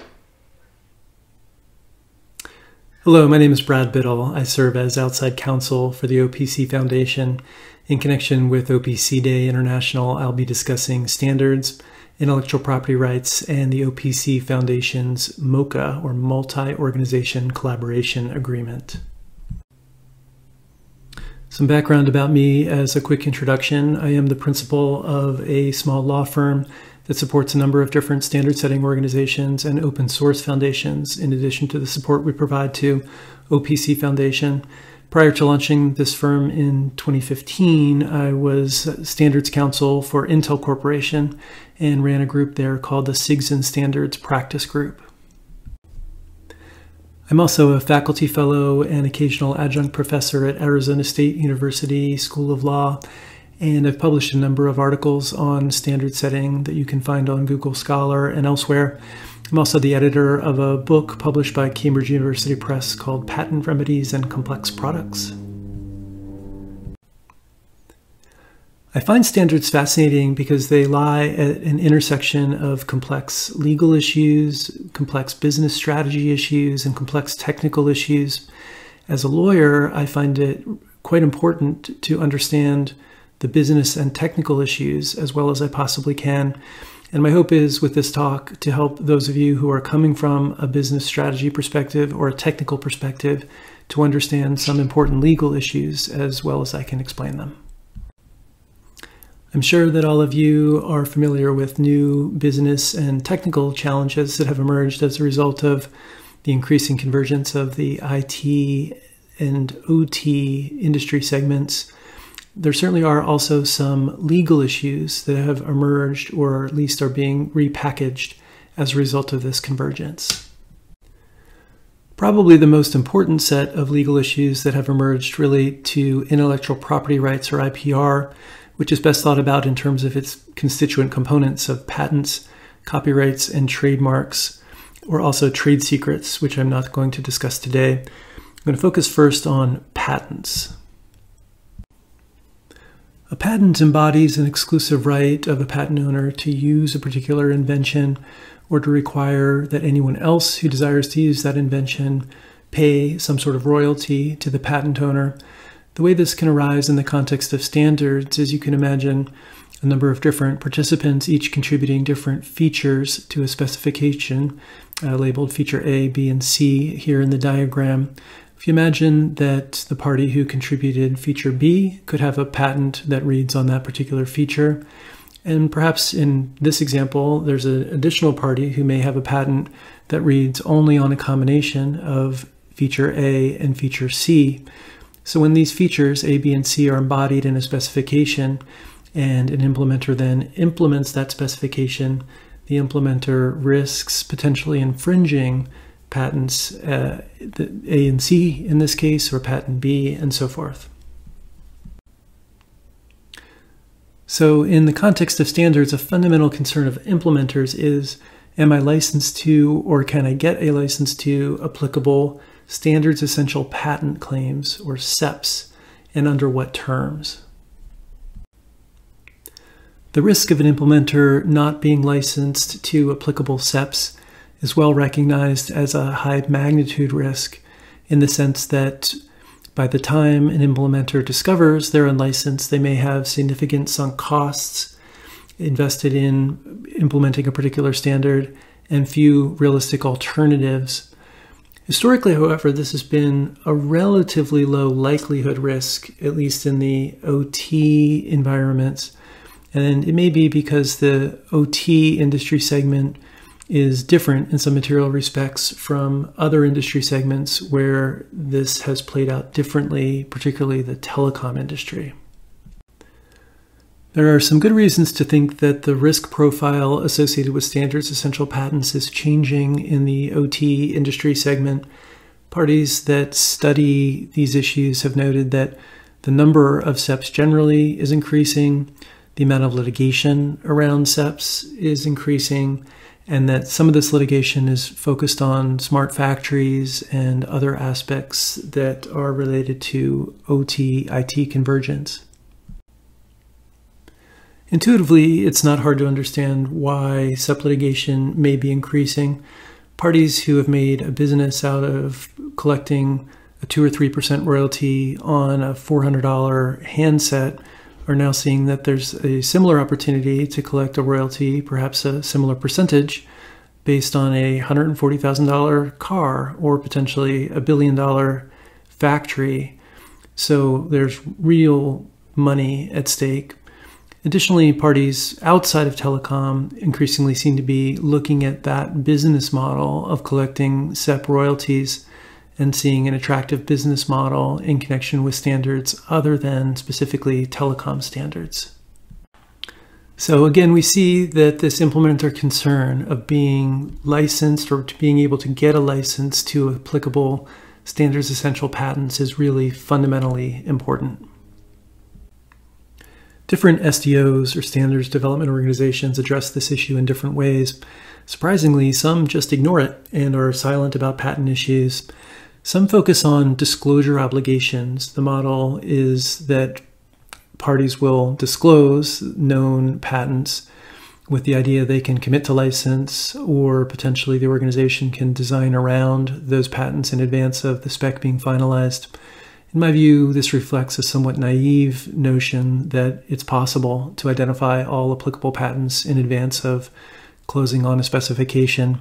Hello, my name is Brad Biddle. I serve as outside counsel for the OPC Foundation. In connection with OPC Day International, I'll be discussing standards, intellectual property rights, and the OPC Foundation's MOCA, or Multi-Organization Collaboration Agreement. Some background about me as a quick introduction. I am the principal of a small law firm that supports a number of different standard-setting organizations and open source foundations, in addition to the support we provide to OPC Foundation. Prior to launching this firm in 2015, I was standards counsel for Intel Corporation and ran a group there called the SIGs and Standards Practice Group. I'm also a faculty fellow and occasional adjunct professor at Arizona State University School of Law, and I've published a number of articles on standard setting that you can find on Google Scholar and elsewhere. I'm also the editor of a book published by Cambridge University Press called Patent Remedies and Complex Products. I find standards fascinating because they lie at an intersection of complex legal issues, complex business strategy issues, and complex technical issues. As a lawyer, I find it quite important to understand the business and technical issues as well as I possibly can. And my hope is with this talk to help those of you who are coming from a business strategy perspective or a technical perspective to understand some important legal issues as well as I can explain them. I'm sure that all of you are familiar with new business and technical challenges that have emerged as a result of the increasing convergence of the IT and OT industry segments. There certainly are also some legal issues that have emerged or at least are being repackaged as a result of this convergence. Probably the most important set of legal issues that have emerged relate to intellectual property rights or IPR, which is best thought about in terms of its constituent components of patents, copyrights, and trademarks. or also trade secrets, which I'm not going to discuss today. I'm going to focus first on patents. A patent embodies an exclusive right of a patent owner to use a particular invention or to require that anyone else who desires to use that invention pay some sort of royalty to the patent owner. The way this can arise in the context of standards is you can imagine a number of different participants, each contributing different features to a specification, labeled feature A, B, and C here in the diagram. If you imagine that the party who contributed feature B could have a patent that reads on that particular feature, and perhaps in this example, there's an additional party who may have a patent that reads only on a combination of feature A and feature C. So when these features, A, B, and C, are embodied in a specification, and an implementer then implements that specification, the implementer risks potentially infringing patents A and C in this case, or patent B, and so forth. So in the context of standards, a fundamental concern of implementers is, am I licensed to, or can I get a license to, applicable standards essential patent claims, or SEPs, and under what terms? The risk of an implementer not being licensed to applicable SEPs is well recognized as a high magnitude risk, in the sense that by the time an implementer discovers they're unlicensed, they may have significant sunk costs invested in implementing a particular standard and few realistic alternatives. Historically, however, this has been a relatively low likelihood risk, at least in the OT environments. And it may be because the OT industry segment is different in some material respects from other industry segments where this has played out differently, particularly the telecom industry. There are some good reasons to think that the risk profile associated with standards essential patents is changing in the OT industry segment. Parties that study these issues have noted that the number of SEPs generally is increasing, the amount of litigation around SEPs is increasing, and that some of this litigation is focused on smart factories and other aspects that are related to OT IT convergence. Intuitively, it's not hard to understand why SEP litigation may be increasing. Parties who have made a business out of collecting a 2 or 3% royalty on a $400 handset are now seeing that there's a similar opportunity to collect a royalty, perhaps a similar percentage, based on a $140,000 car or potentially a $1 billion factory. So there's real money at stake. Additionally, parties outside of telecom increasingly seem to be looking at that business model of collecting SEP royalties and seeing an attractive business model in connection with standards other than specifically telecom standards. So again, we see that this implementer concern of being licensed or being able to get a license to applicable standards essential patents is really fundamentally important. Different SDOs, or standards development organizations, address this issue in different ways. Surprisingly, some just ignore it and are silent about patent issues. Some focus on disclosure obligations. The model is that parties will disclose known patents with the idea they can commit to license, or potentially the organization can design around those patents in advance of the spec being finalized. In my view, this reflects a somewhat naive notion that it's possible to identify all applicable patents in advance of closing on a specification.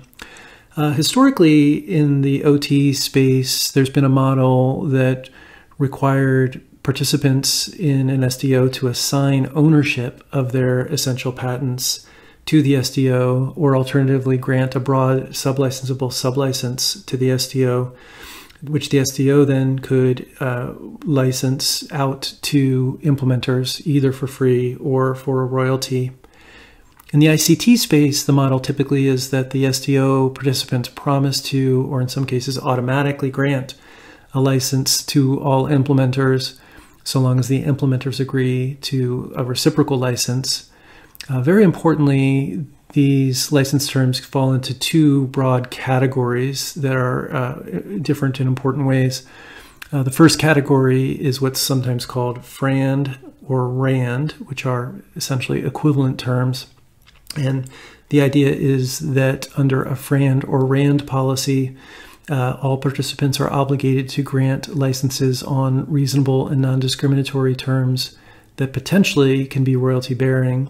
Historically, in the OT space, there's been a model that required participants in an SDO to assign ownership of their essential patents to the SDO, or alternatively grant a broad sublicensable sublicense to the SDO, which the SDO then could license out to implementers, either for free or for a royalty. In the ICT space, the model typically is that the SDO participants promise to, or in some cases automatically grant, a license to all implementers, so long as the implementers agree to a reciprocal license. Very importantly, these license terms fall into two broad categories that are different in important ways. The first category is what's sometimes called FRAND or RAND, which are essentially equivalent terms. And the idea is that under a FRAND or RAND policy, all participants are obligated to grant licenses on reasonable and non-discriminatory terms that potentially can be royalty-bearing.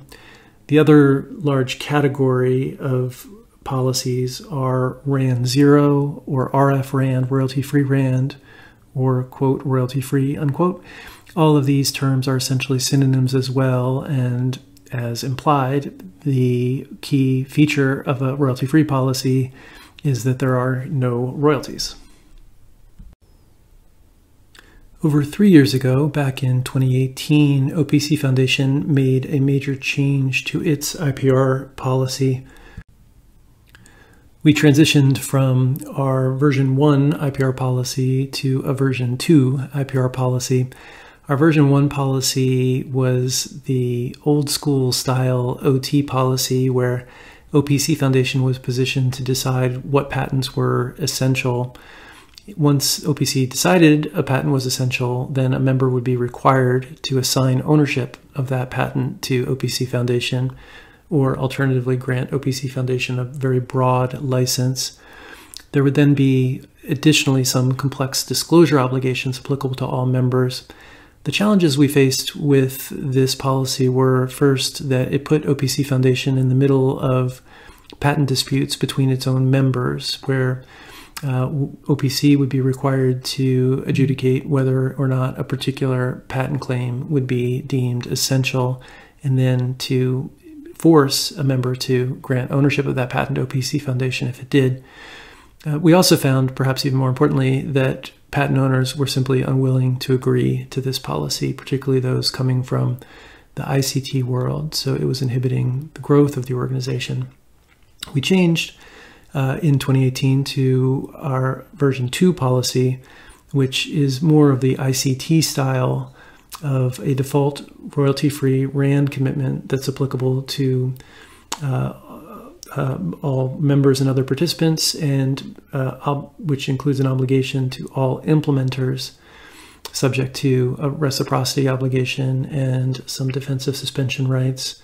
The other large category of policies are RAND 0 or RF RAND, royalty-free RAND, or quote, royalty-free, unquote. All of these terms are essentially synonyms as well, and as implied, the key feature of a royalty-free policy is that there are no royalties. Over 3 years ago, back in 2018, OPC Foundation made a major change to its IPR policy. We transitioned from our version 1 IPR policy to a version 2 IPR policy. Our version 1 policy was the old school style OT policy where OPC Foundation was positioned to decide what patents were essential. Once OPC decided a patent was essential, then a member would be required to assign ownership of that patent to OPC Foundation, or alternatively grant OPC Foundation a very broad license. There would then be additionally some complex disclosure obligations applicable to all members. The challenges we faced with this policy were, first, that it put OPC Foundation in the middle of patent disputes between its own members, where OPC would be required to adjudicate whether or not a particular patent claim would be deemed essential, and then to force a member to grant ownership of that patent to OPC Foundation if it did. We also found, perhaps even more importantly, that patent owners were simply unwilling to agree to this policy, particularly those coming from the ICT world, so it was inhibiting the growth of the organization. We changed in 2018 to our version 2 policy, which is more of the ICT style of a default royalty-free RAND commitment that's applicable to all members and other participants, and which includes an obligation to all implementers, subject to a reciprocity obligation and some defensive suspension rights.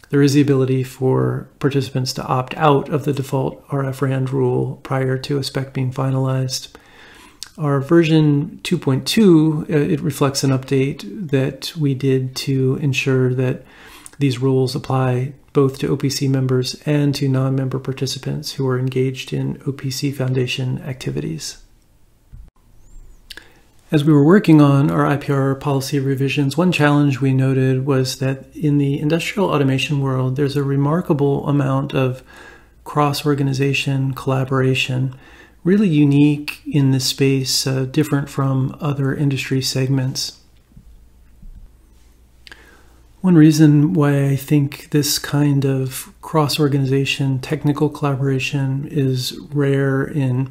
There is the ability for participants to opt out of the default RF RAND rule prior to a spec being finalized. Our version 2.2, it reflects an update that we did to ensure that these rules apply both to OPC members and to non-member participants who are engaged in OPC Foundation activities. As we were working on our IPR policy revisions, one challenge we noted was that in the industrial automation world, there's a remarkable amount of cross-organization collaboration, really unique in this space, different from other industry segments. One reason why I think this kind of cross-organization technical collaboration is rare in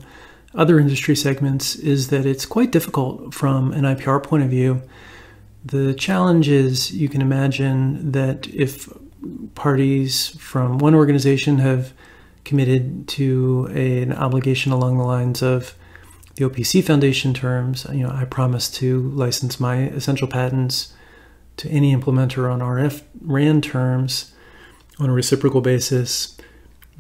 other industry segments is that it's quite difficult from an IPR point of view. The challenge is, you can imagine that if parties from one organization have committed to an obligation along the lines of the OPC Foundation terms, I promise to license my essential patents to any implementer on RF RAND terms on a reciprocal basis.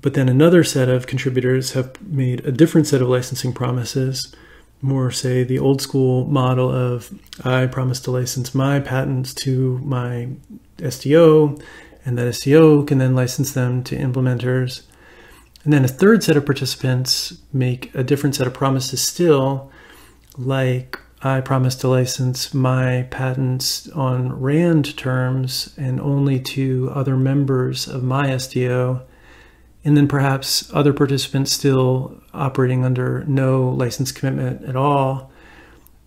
But then another set of contributors have made a different set of licensing promises, more say the old school model of I promise to license my patents to my SDO, and that SDO can then license them to implementers. And then a third set of participants make a different set of promises still, like I promise to license my patents on RAND terms and only to other members of my SDO. And then perhaps other participants still operating under no license commitment at all.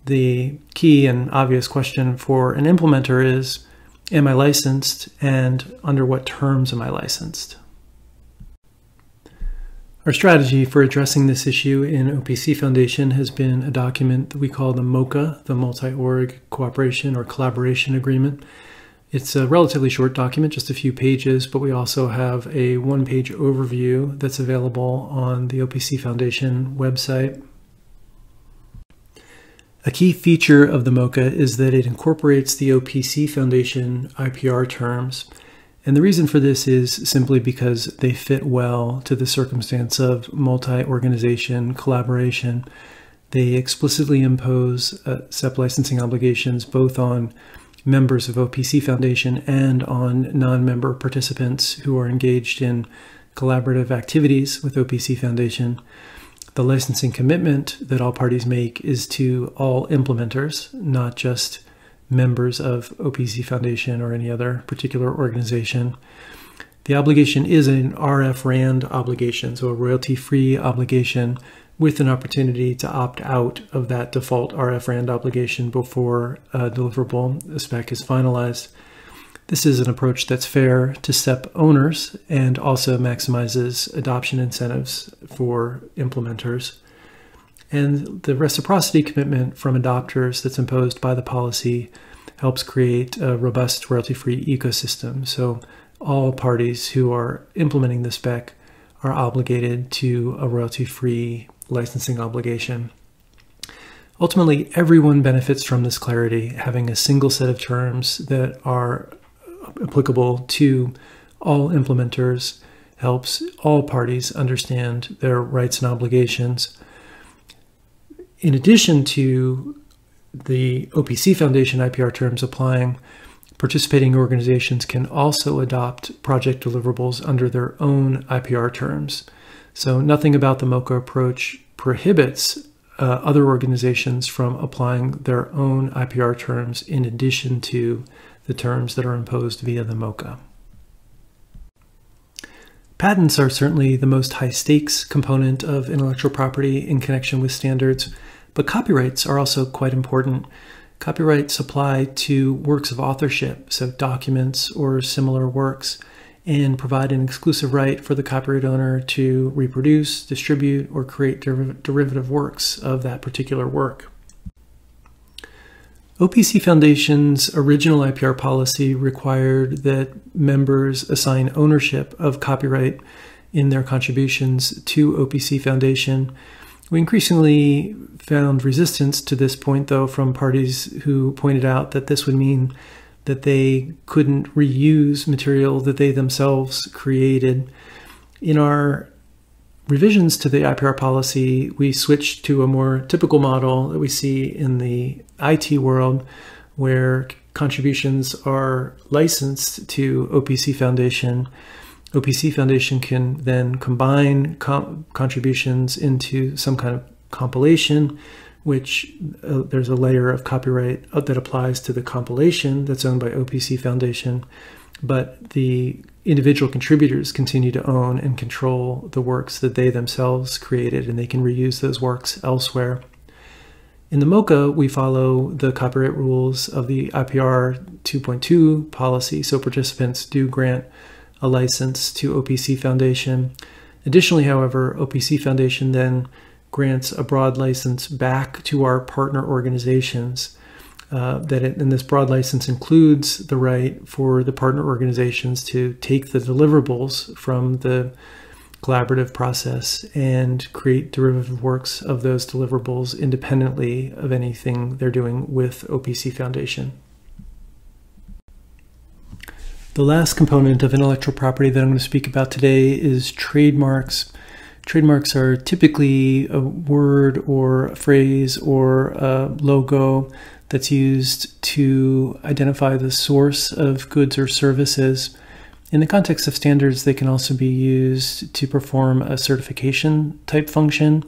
The key and obvious question for an implementer is, am I licensed, and under what terms am I licensed? Our strategy for addressing this issue in OPC Foundation has been a document that we call the MOCA, the Multi-Org Cooperation or Collaboration Agreement. It's a relatively short document, just a few pages, but we also have a one-page overview that's available on the OPC Foundation website. A key feature of the MOCA is that it incorporates the OPC Foundation IPR terms. And the reason for this is simply because they fit well to the circumstance of multi-organization collaboration. They explicitly impose SEP licensing obligations both on members of OPC Foundation and on non-member participants who are engaged in collaborative activities with OPC Foundation. The licensing commitment that all parties make is to all implementers, not just members of OPC Foundation or any other particular organization. The obligation is an RF-RAND obligation, so a royalty-free obligation with an opportunity to opt out of that default RF-RAND obligation before a deliverable spec is finalized. This is an approach that's fair to SEP owners and also maximizes adoption incentives for implementers. And the reciprocity commitment from adopters that's imposed by the policy helps create a robust royalty-free ecosystem. So all parties who are implementing the spec are obligated to a royalty-free licensing obligation. Ultimately, everyone benefits from this clarity. Having a single set of terms that are applicable to all implementers helps all parties understand their rights and obligations. In addition to the OPC Foundation IPR terms applying, participating organizations can also adopt project deliverables under their own IPR terms. So nothing about the MOCA approach prohibits other organizations from applying their own IPR terms in addition to the terms that are imposed via the MOCA. Patents are certainly the most high-stakes component of intellectual property in connection with standards, but copyrights are also quite important. Copyrights apply to works of authorship, so documents or similar works, and provide an exclusive right for the copyright owner to reproduce, distribute, or create derivative works of that particular work. OPC Foundation's original IPR policy required that members assign ownership of copyright in their contributions to OPC Foundation. We increasingly found resistance to this point, though, from parties who pointed out that this would mean that they couldn't reuse material that they themselves created. In our revisions to the IPR policy, we switched to a more typical model that we see in the IT world, where contributions are licensed to OPC Foundation. OPC Foundation can then combine contributions into some kind of compilation, which there's a layer of copyright that applies to the compilation that's owned by OPC Foundation, but the individual contributors continue to own and control the works that they themselves created, and they can reuse those works elsewhere. In the MOCA, we follow the copyright rules of the IPR 2.2 policy, so participants do grant a license to OPC Foundation. Additionally, however, OPC Foundation then grants a broad license back to our partner organizations. And this broad license includes the right for the partner organizations to take the deliverables from the collaborative process and create derivative works of those deliverables independently of anything they're doing with OPC Foundation. The last component of intellectual property that I'm going to speak about today is trademarks. Trademarks are typically a word or a phrase or a logo that's used to identify the source of goods or services. In the context of standards, they can also be used to perform a certification type function.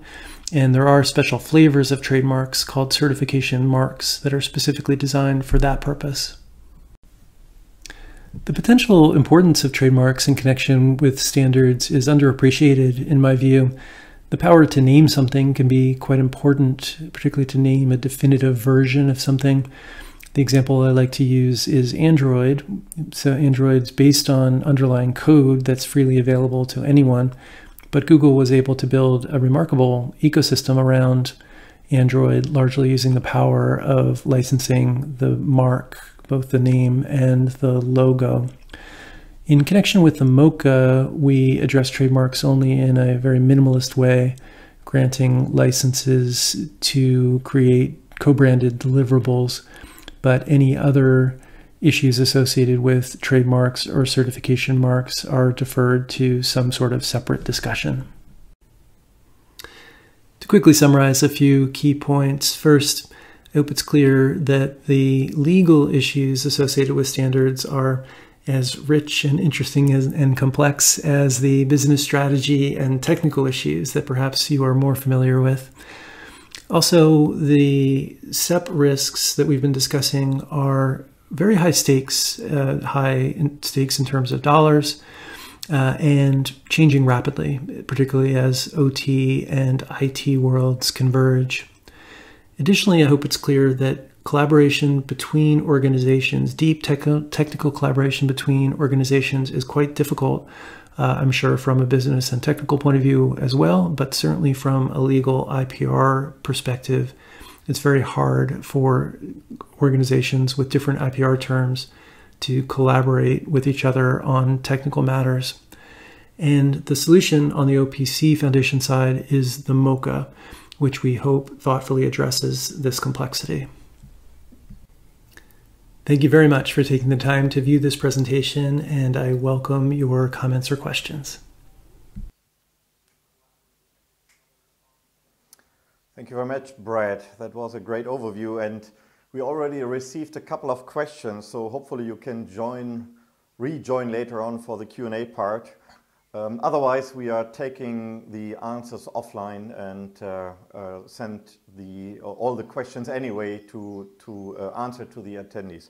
And there are special flavors of trademarks called certification marks that are specifically designed for that purpose. The potential importance of trademarks in connection with standards is underappreciated in my view. The power to name something can be quite important, particularly to name a definitive version of something. The example I like to use is Android. So Android's based on underlying code that's freely available to anyone, but Google was able to build a remarkable ecosystem around Android, largely using the power of licensing the mark both the name and the logo. In connection with the MOCA, we address trademarks only in a very minimalist way, granting licenses to create co-branded deliverables, but any other issues associated with trademarks or certification marks are deferred to some sort of separate discussion. To quickly summarize a few key points. First, I hope it's clear that the legal issues associated with standards are as rich and interesting and complex as the business strategy and technical issues that perhaps you are more familiar with. Also, the SEP risks that we've been discussing are very high stakes in terms of dollars, and changing rapidly, particularly as OT and IT worlds converge. Additionally, I hope it's clear that collaboration between organizations, deep technical collaboration between organizations is quite difficult, I'm sure from a business and technical point of view as well, but certainly from a legal IPR perspective, it's very hard for organizations with different IPR terms to collaborate with each other on technical matters. And the solution on the OPC Foundation side is the MOCA, which we hope thoughtfully addresses this complexity. Thank you very much for taking the time to view this presentation, and I welcome your comments or questions. Thank you very much, Brad. That was a great overview, and we already received a couple of questions, so hopefully you can rejoin later on for the Q&A part. Otherwise, we are taking the answers offline and send all the questions anyway to answer to the attendees.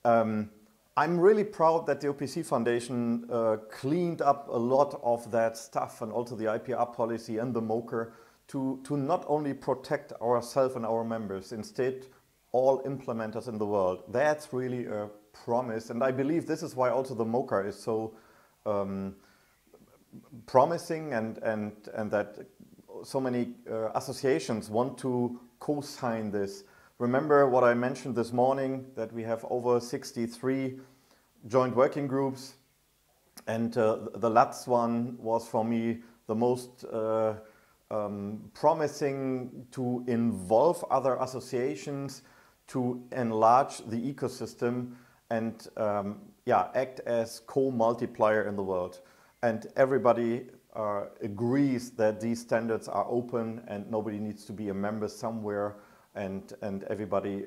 I'm really proud that the OPC Foundation cleaned up a lot of that stuff and also the IPR policy and the MOCA to not only protect ourselves and our members, instead all implementers in the world. That's really a promise, and I believe this is why also the MOCA is so promising and that so many associations want to co-sign this. Remember what I mentioned this morning, that we have over 63 joint working groups, and the Lutz one was for me the most promising to involve other associations to enlarge the ecosystem and act as co-multiplier in the world. And everybody agrees that these standards are open and nobody needs to be a member somewhere, and everybody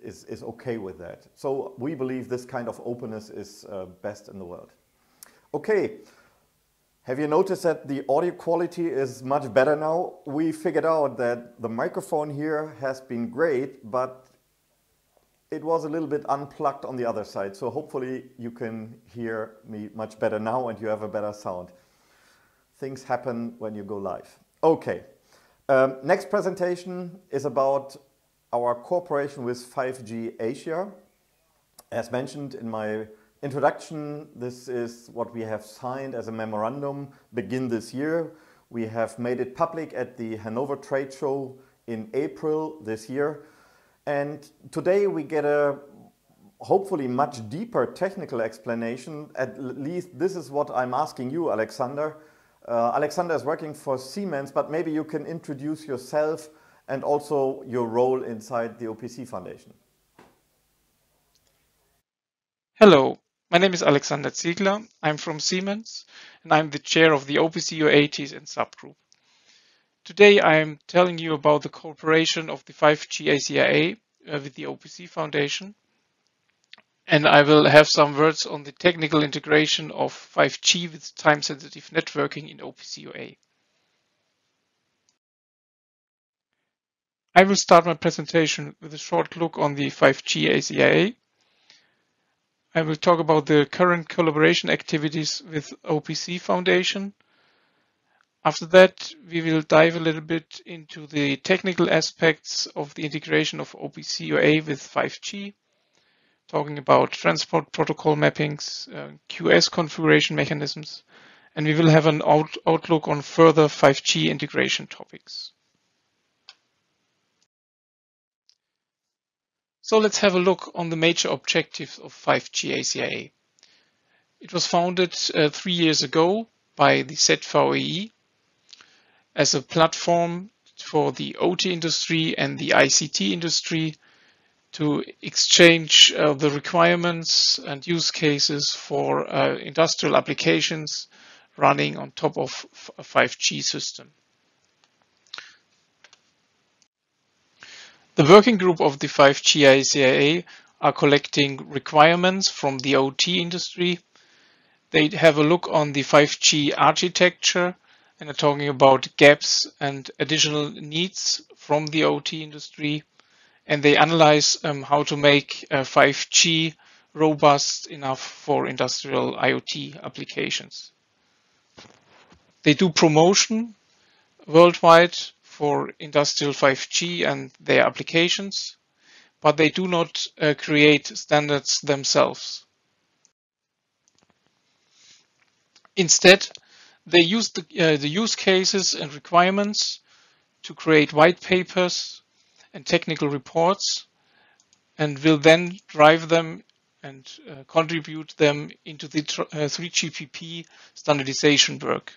is okay with that. So we believe this kind of openness is best in the world. Okay, have you noticed that the audio quality is much better now? We figured out that the microphone here has been great, but it was a little bit unplugged on the other side. So hopefully you can hear me much better now and you have a better sound. Things happen when you go live. Okay, next presentation is about our cooperation with 5G Asia. As mentioned in my introduction, this is what we have signed as a memorandum begin this year. We have made it public at the Hanover Trade Show in April this year. And today we get a hopefully much deeper technical explanation. At least this is what I'm asking you, Alexander. Alexander is working for Siemens, but maybe you can introduce yourself and also your role inside the OPC Foundation. Hello, my name is Alexander Ziegler. I'm from Siemens and I'm the chair of the OPC UA TSN subgroup. Today I am telling you about the cooperation of the 5G ACIA with the OPC Foundation, and I will have some words on the technical integration of 5G with time-sensitive networking in OPC UA. I will start my presentation with a short look on the 5G ACIA. I will talk about the current collaboration activities with OPC Foundation. After that, we will dive a little bit into the technical aspects of the integration of OPC UA with 5G, talking about transport protocol mappings, QS configuration mechanisms, and we will have an outlook on further 5G integration topics. So let's have a look on the major objectives of 5G ACIA. It was founded 3 years ago by the ZVEI as a platform for the OT industry and the ICT industry to exchange the requirements and use cases for industrial applications running on top of a 5G system. The working group of the 5G ACIA are collecting requirements from the OT industry. They have a look on the 5G architecture and are talking about gaps and additional needs from the OT industry. And they analyze how to make 5G robust enough for industrial IoT applications. They do promotion worldwide for industrial 5G and their applications, but they do not create standards themselves. Instead, they use the use cases and requirements to create white papers and technical reports, and will then drive them and contribute them into the 3GPP standardization work.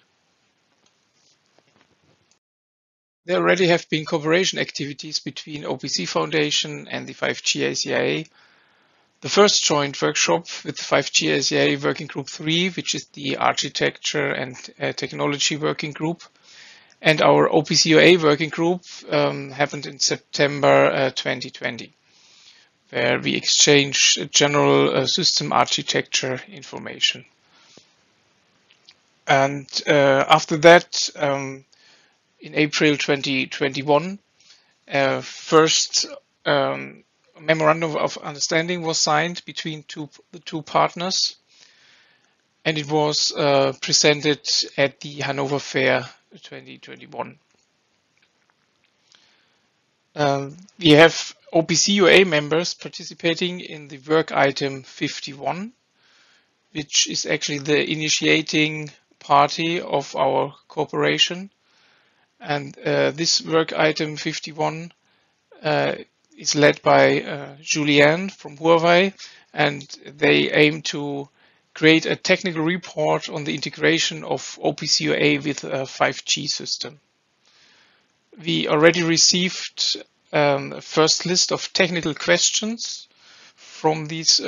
There already have been cooperation activities between OPC Foundation and the 5G ACIA. The first joint workshop with 5G ACIA Working Group 3, which is the Architecture and Technology Working Group, and our OPC UA Working Group happened in September 2020, where we exchanged general system architecture information. And after that, in April 2021, first memorandum of understanding was signed between the two partners, and it was presented at the Hanover Fair 2021. We have OPC UA members participating in the work item 51, which is actually the initiating party of our cooperation. And this work item 51 is led by Julianne from Huawei, and they aim to create a technical report on the integration of OPC UA with a 5G system. We already received a first list of technical questions from this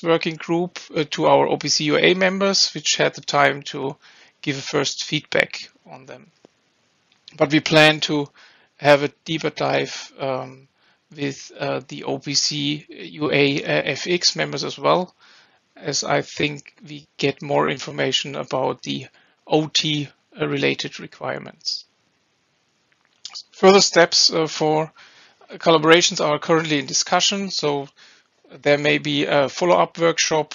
working group to our OPC UA members, which had the time to give a first feedback on them. But we plan to have a deeper dive with the OPC UA FX members as well, as I think we get more information about the OT related requirements. Further steps for collaborations are currently in discussion, so there may be a follow-up workshop.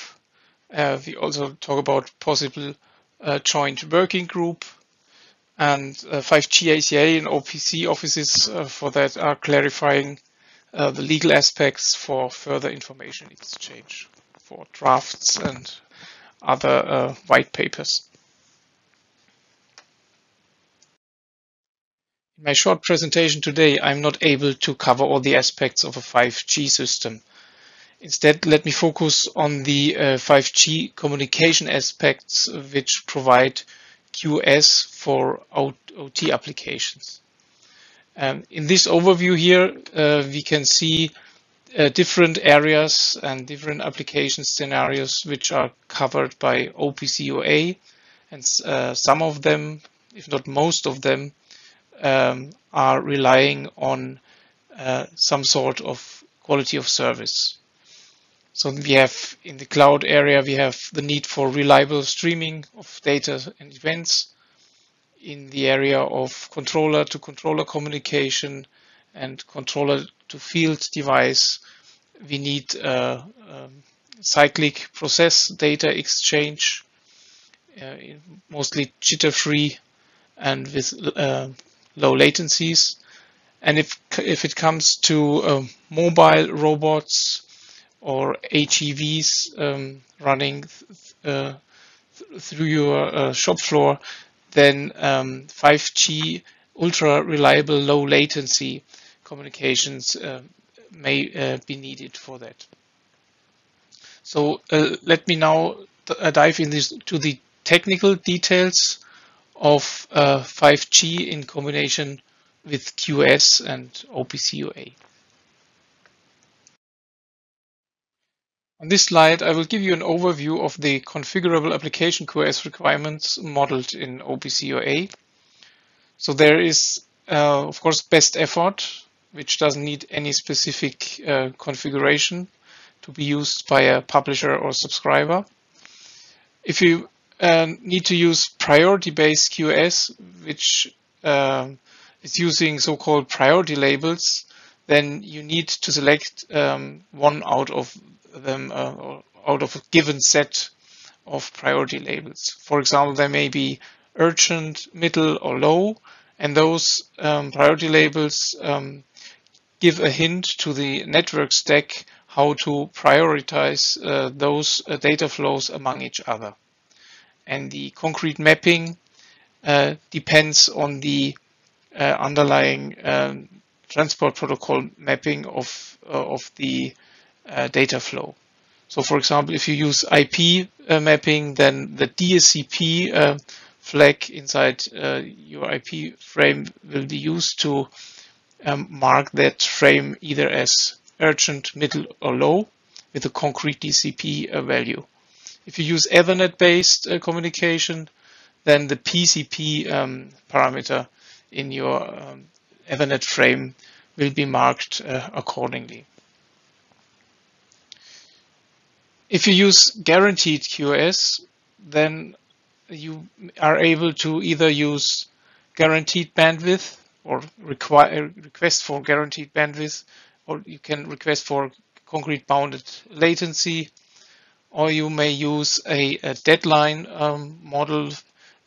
We also talk about possible joint working group, and 5G ACIA and OPC offices for that are clarifying the legal aspects for further information exchange for drafts and other white papers. In my short presentation today, I'm not able to cover all the aspects of a 5G system. Instead, let me focus on the 5G communication aspects which provide QoS for OT applications. In this overview here, we can see different areas and different application scenarios which are covered by OPC UA, and some of them, if not most of them, are relying on some sort of quality of service. So we have in the cloud area, we have the need for reliable streaming of data and events. In the area of controller to controller communication and controller to field device, we need cyclic process data exchange, mostly jitter-free and with low latencies. And if it comes to mobile robots or AGVs running through your shop floor, then 5G ultra reliable low latency communications may be needed for that. So let me now dive into the technical details of 5G in combination with QoS and OPC UA. On this slide, I will give you an overview of the configurable application QoS requirements modeled in OPC UA. So there is, of course, best effort, which doesn't need any specific configuration to be used by a publisher or subscriber. If you need to use priority-based QoS, which is using so-called priority labels, then you need to select one out of them, out of a given set of priority labels. For example, there may be urgent, middle, or low, and those priority labels give a hint to the network stack how to prioritize those data flows among each other. And the concrete mapping depends on the underlying transport protocol mapping of the data flow. So for example, if you use IP mapping, then the DSCP flag inside your IP frame will be used to mark that frame either as urgent, middle, or low with a concrete DCP value. If you use Ethernet-based communication, then the PCP parameter in your Ethernet frame will be marked accordingly. If you use guaranteed QoS, then you are able to either use guaranteed bandwidth or request for guaranteed bandwidth, or you can request for concrete bounded latency, or you may use a deadline model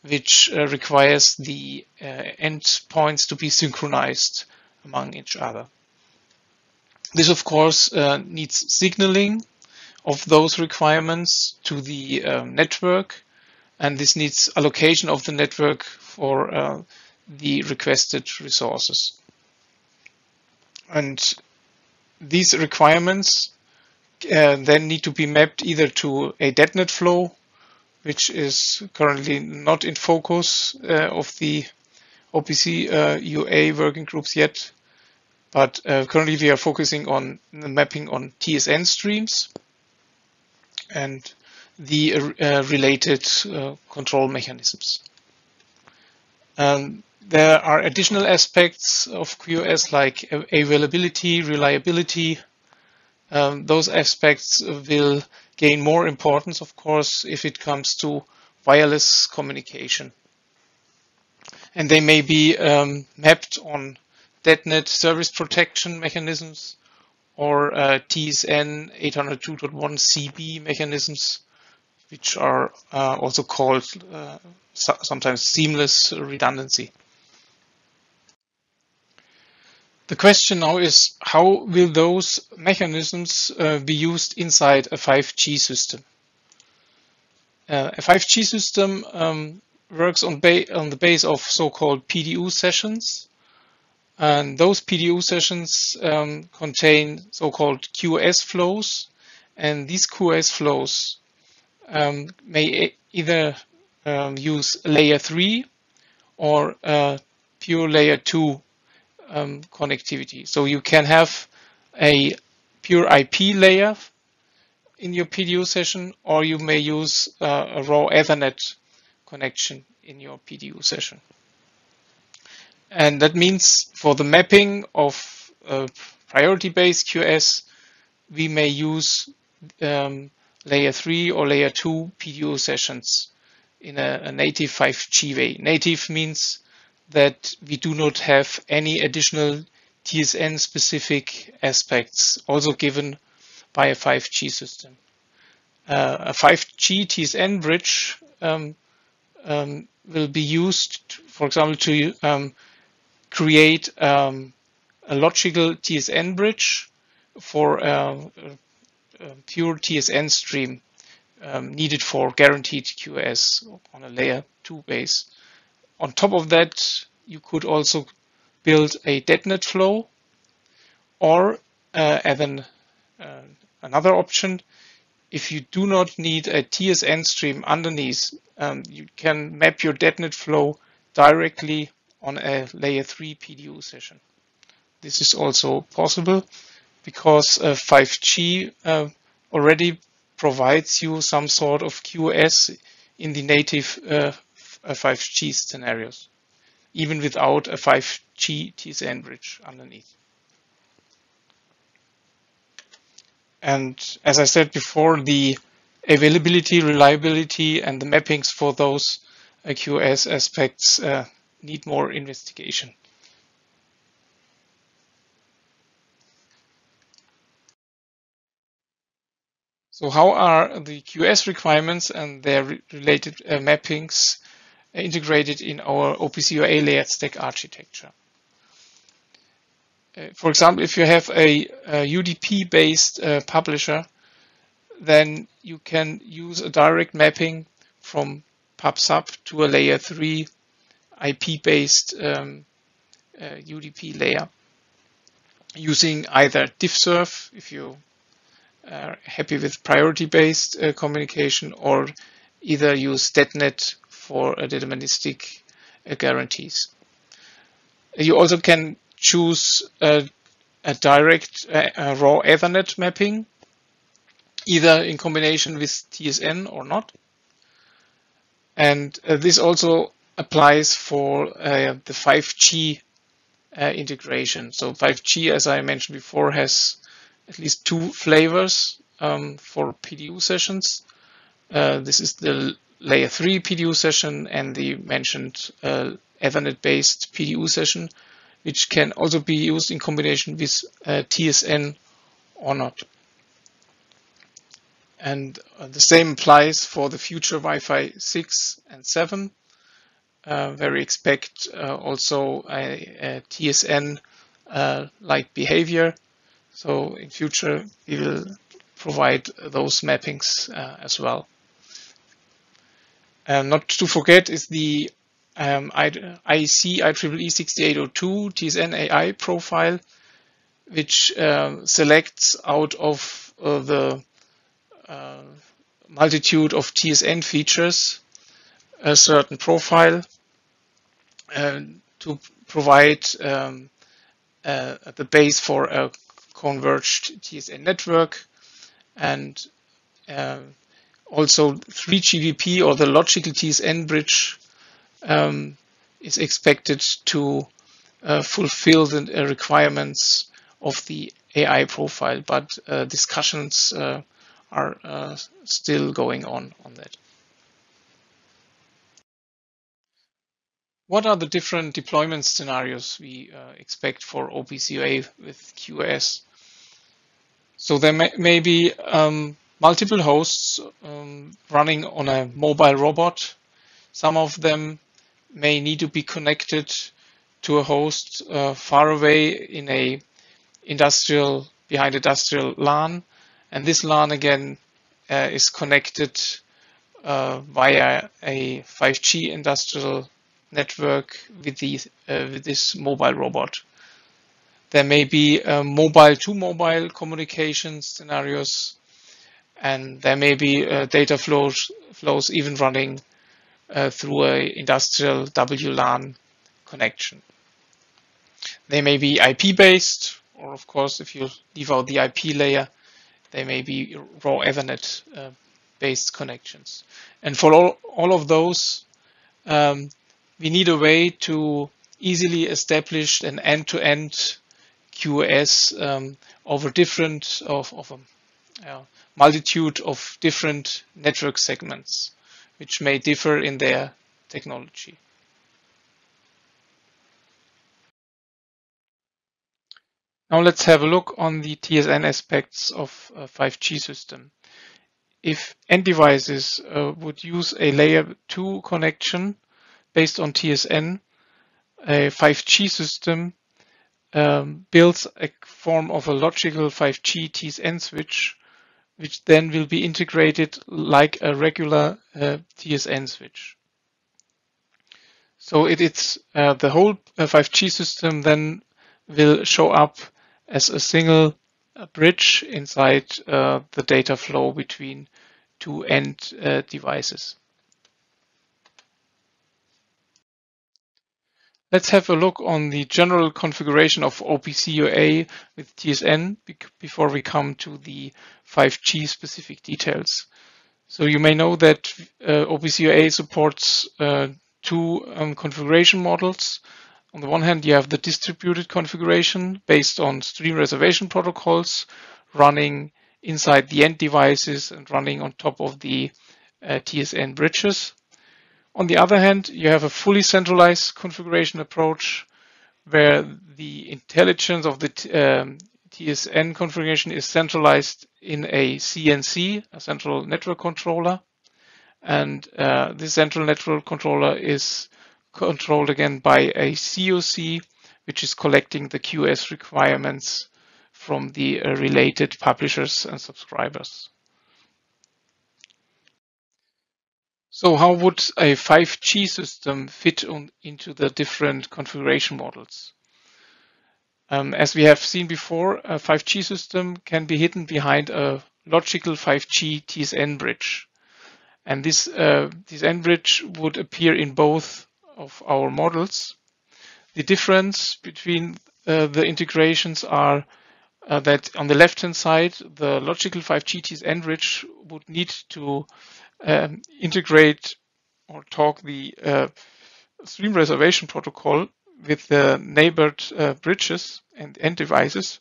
which requires the endpoints to be synchronized among each other. This, of course, needs signaling of those requirements to the network, and this needs allocation of the network for the requested resources. And these requirements then need to be mapped either to a DetNet flow, which is currently not in focus of the OPC UA working groups yet, but currently we are focusing on the mapping on TSN streams and the related control mechanisms. There are additional aspects of QoS like availability, reliability. Those aspects will gain more importance, of course, if it comes to wireless communication. And they may be mapped on DetNet service protection mechanisms or TSN 802.1 CB mechanisms, which are also called sometimes seamless redundancy. The question now is, how will those mechanisms be used inside a 5G system? A 5G system works on the base of so-called PDU sessions. And those PDU sessions contain so-called QoS flows. And these QoS flows may either use layer 3 or pure layer 2 connectivity. So you can have a pure IP layer in your PDU session, or you may use a raw Ethernet connection in your PDU session. And that means for the mapping of priority-based QoS, we may use layer 3 or layer 2 PDU sessions in a native 5G way. Native means that we do not have any additional TSN specific aspects also given by a 5G system. A 5G TSN bridge will be used, for example, to create a logical TSN bridge for a pure TSN stream needed for guaranteed QoS on a layer 2 base. On top of that, you could also build a DetNet flow, or and then another option, if you do not need a TSN stream underneath, you can map your DetNet flow directly on a layer 3 PDU session. This is also possible because 5G already provides you some sort of QoS in the native 5G scenarios, even without a 5G TSN bridge underneath. And as I said before, the availability, reliability, and the mappings for those QoS aspects need more investigation. So how are the QoS requirements and their related mappings integrated in our OPC UA layered stack architecture? For example, if you have a UDP-based publisher, then you can use a direct mapping from pub/sub to a layer 3 IP-based UDP layer using either diffserv if you are happy with priority-based communication, or either use DetNet for deterministic guarantees. You also can choose a direct raw Ethernet mapping, either in combination with TSN or not. And this also applies for the 5G integration. So 5G, as I mentioned before, has at least 2 flavors for PDU sessions. This is the layer 3 PDU session and the mentioned Ethernet-based PDU session, which can also be used in combination with TSN or not. And the same applies for the future Wi-Fi 6 and 7, where we expect also a TSN-like behavior. So in future, we will provide those mappings as well. Not to forget is the IEC IEEE 6802 TSN AI profile, which selects out of the multitude of TSN features a certain profile to provide the base for a converged TSN network, and also 3GPP, or the logical TSN bridge, is expected to fulfill the requirements of the AI profile, but discussions are still going on that. What are the different deployment scenarios we expect for OPC UA with QoS? So there may be multiple hosts running on a mobile robot. Some of them may need to be connected to a host far away in a behind industrial LAN, and this LAN again is connected via a 5G industrial network with this mobile robot. There may be mobile to mobile communication scenarios, and there may be data flows even running through an industrial WLAN connection. They may be IP based, or of course, if you leave out the IP layer, they may be raw Ethernet based connections. And for all of those, we need a way to easily establish an end-to-end QoS over a multitude of different network segments, which may differ in their technology. Now let's have a look on the TSN aspects of a 5G system. If end devices would use a layer 2 connection based on TSN, a 5G system builds a form of a logical 5G TSN switch, which then will be integrated like a regular TSN switch. So it's the whole 5G system then will show up as a single bridge inside the data flow between two end devices. Let's have a look on the general configuration of OPC UA with TSN before we come to the 5G specific details. So you may know that OPC UA supports two configuration models. On the one hand, you have the distributed configuration based on stream reservation protocols running inside the end devices and running on top of the TSN bridges. On the other hand, you have a fully centralized configuration approach where the intelligence of the TSN configuration is centralized in a CNC, a central network controller. And this central network controller is controlled again by a COC, which is collecting the QoS requirements from the related publishers and subscribers. So how would a 5G system fit into the different configuration models? As we have seen before, a 5G system can be hidden behind a logical 5G TSN bridge. And this TSN bridge would appear in both of our models. The difference between the integrations are that on the left-hand side, the logical 5G TSN bridge would need to integrate or talk the stream reservation protocol with the neighbored bridges and end devices.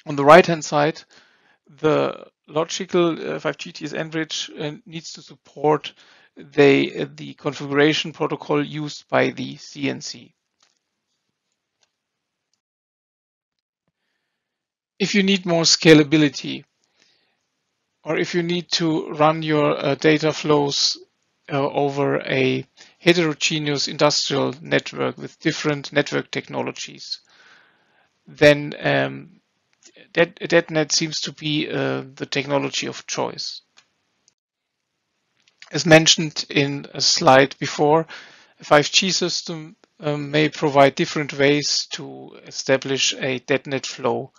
On the right-hand side, the logical 5G TSN bridge needs to support the configuration protocol used by the CNC. If you need more scalability, or if you need to run your data flows over a heterogeneous industrial network with different network technologies, then DetNet seems to be the technology of choice. As mentioned in a slide before, a 5G system may provide different ways to establish a DetNet flow,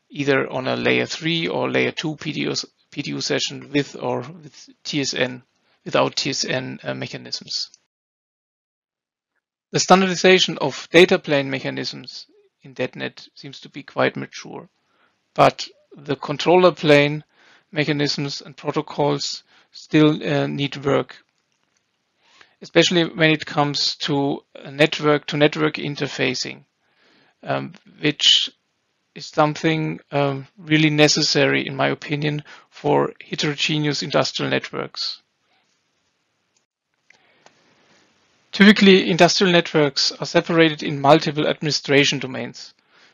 either on a layer 3 or layer 2 PDU session with or without TSN mechanisms. The standardization of data plane mechanisms in DetNet seems to be quite mature, but the controller plane mechanisms and protocols still need work, especially when it comes to network-to-network interfacing, which is something really necessary, in my opinion, for heterogeneous industrial networks. Typically, industrial networks are separated in multiple administration domains,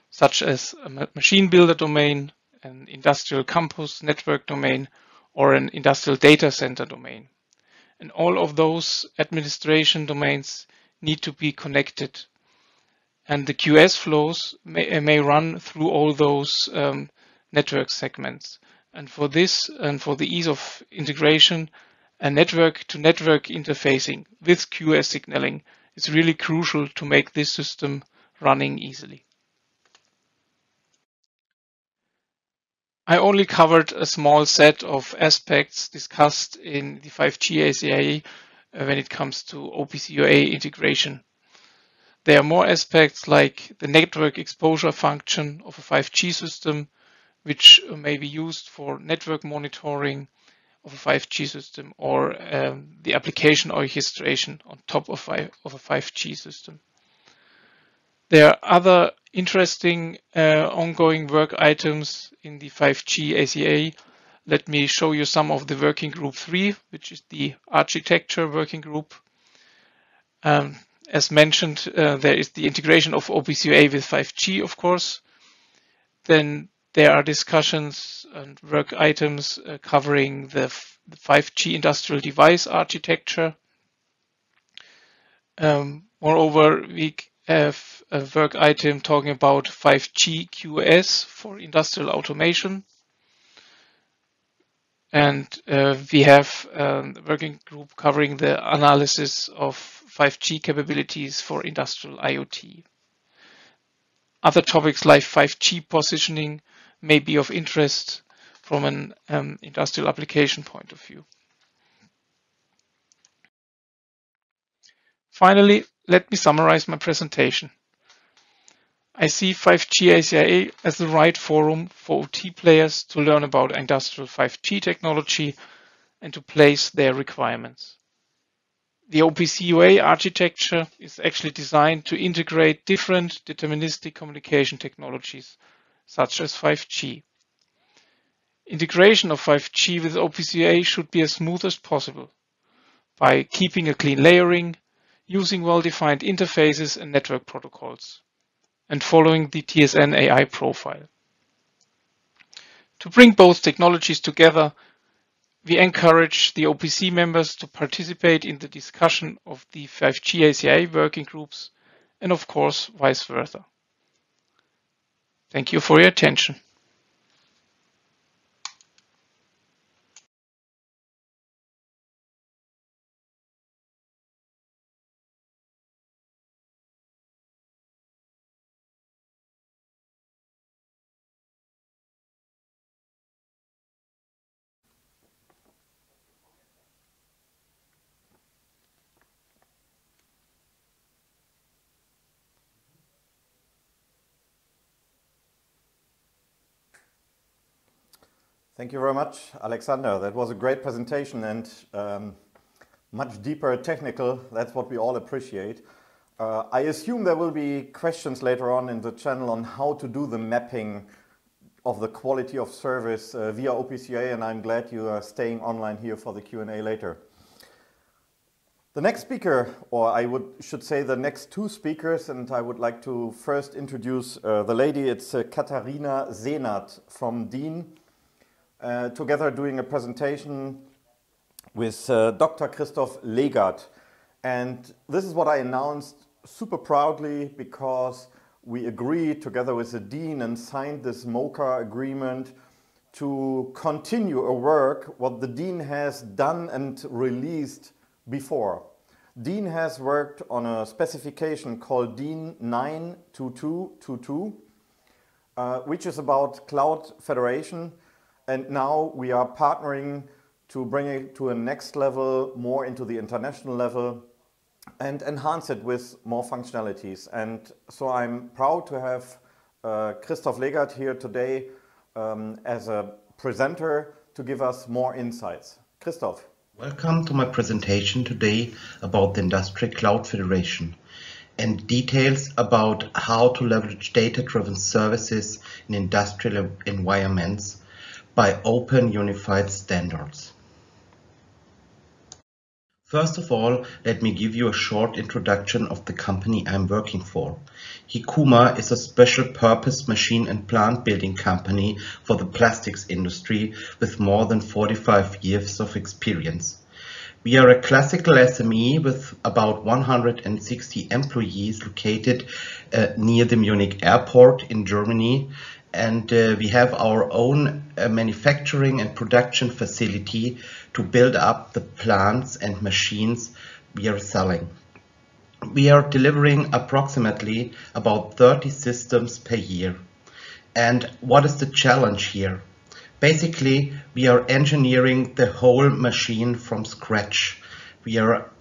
such as a machine builder domain, an industrial campus network domain, or an industrial data center domain. And all of those administration domains need to be connected. And the QoS flows may run through all those network segments. And for this, and for the ease of integration, a network-to-network interfacing with QoS signaling is really crucial to make this system running easily. I only covered a small set of aspects discussed in the 5G ACA when it comes to OPC UA integration. There are more aspects like the network exposure function of a 5G system, which may be used for network monitoring of a 5G system, or the application orchestration on top of a 5G system. There are other interesting ongoing work items in the 5G ACA. Let me show you some of the working group 3, which is the architecture working group. As mentioned, there is the integration of OPC UA with 5G, of course. Then there are discussions and work items covering the 5G industrial device architecture. Moreover, we have a work item talking about 5G QoS for industrial automation. And we have a working group covering the analysis of 5G capabilities for industrial IoT. Other topics like 5G positioning, may be of interest from an industrial application point of view. Finally, let me summarize my presentation. I see 5G ACIA as the right forum for OT players to learn about industrial 5G technology and to place their requirements. The OPC UA architecture is actually designed to integrate different deterministic communication technologies, such as 5G. Integration of 5G with OPC UA should be as smooth as possible by keeping a clean layering, using well-defined interfaces and network protocols, and following the TSN AI profile. To bring both technologies together, we encourage the OPC members to participate in the discussion of the 5G ACIA working groups and of course vice versa. Thank you for your attention. Thank you very much, Alexander. That was a great presentation and much deeper technical. That's what we all appreciate. I assume there will be questions later on in the channel on how to do the mapping of the quality of service via OPC UA, and I'm glad you are staying online here for the Q&A later. The next speaker, or should say the next two speakers, and I would like to first introduce the lady. It's Katharina Senat from DIN. Together doing a presentation with Dr. Christoph Legat. And this is what I announced super proudly because we agreed together with the Dean and signed this MOCA agreement to continue a work what the Dean has done and released before. Dean has worked on a specification called DIN 92222, which is about cloud federation. And now we are partnering to bring it to a next level, more into the international level, and enhance it with more functionalities. And so I'm proud to have Christoph Legat here today as a presenter to give us more insights. Christoph. Welcome to my presentation today about the Industrial Cloud Federation and details about how to leverage data-driven services in industrial environments by open unified standards. First of all, let me give you a short introduction of the company I'm working for. Hekuma is a special purpose machine and plant building company for the plastics industry with more than 45 years of experience. We are a classical SME with about 160 employees located near the Munich airport in Germany. And we have our own manufacturing and production facility to build up the plants and machines we are selling. We are delivering approximately about 30 systems per year. And what is the challenge here? Basically, we are engineering the whole machine from scratch. We are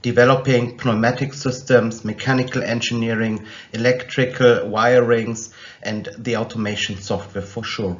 developing pneumatic systems, mechanical engineering, electrical wirings, and the automation software for sure.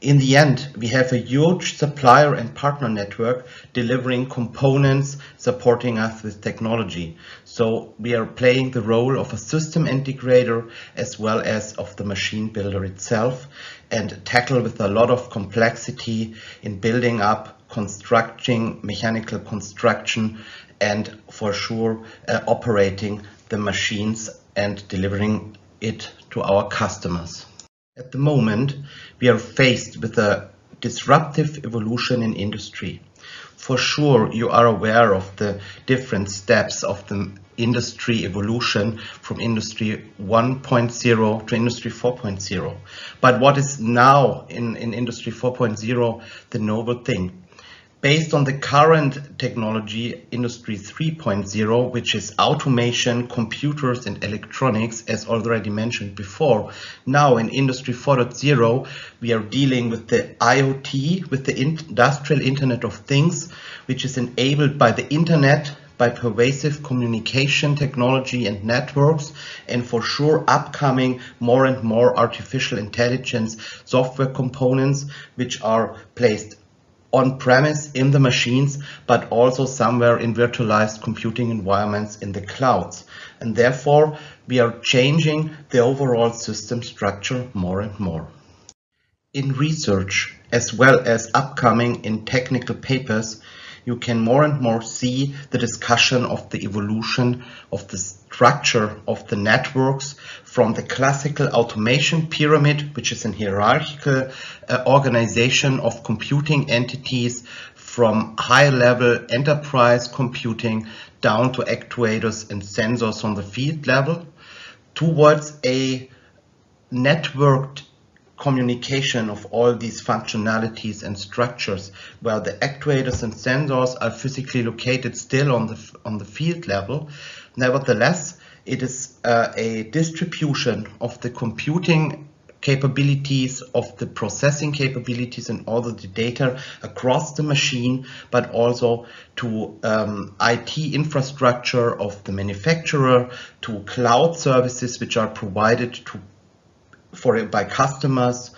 In the end, we have a huge supplier and partner network delivering components, supporting us with technology. So we are playing the role of a system integrator as well as of the machine builder itself, and tackle with a lot of complexity in building up, constructing, mechanical construction, and for sure operating the machines and delivering it to our customers. At the moment, we are faced with a disruptive evolution in industry. For sure, you are aware of the different steps of the industry evolution from Industry 1.0 to Industry 4.0. But what is now in Industry 4.0 the novel thing? Based on the current technology, Industry 3.0, which is automation, computers and electronics, as already mentioned before, now in Industry 4.0, we are dealing with the IoT, with the Industrial Internet of Things, which is enabled by the Internet, by pervasive communication technology and networks, and for sure upcoming more and more artificial intelligence software components, which are placed on-premise in the machines, but also somewhere in virtualized computing environments in the clouds. And therefore, we are changing the overall system structure more and more. In research, as well as upcoming in technical papers, you can more and more see the discussion of the evolution of the structure of the networks from the classical automation pyramid, which is a hierarchical organization of computing entities, from high-level enterprise computing down to actuators and sensors on the field level, towards a networked communication of all these functionalities and structures, where the actuators and sensors are physically located still on the field level. Nevertheless, it is a distribution of the computing capabilities, of the processing capabilities and all of the data across the machine, but also to IT infrastructure of the manufacturer, to cloud services which are provided by customers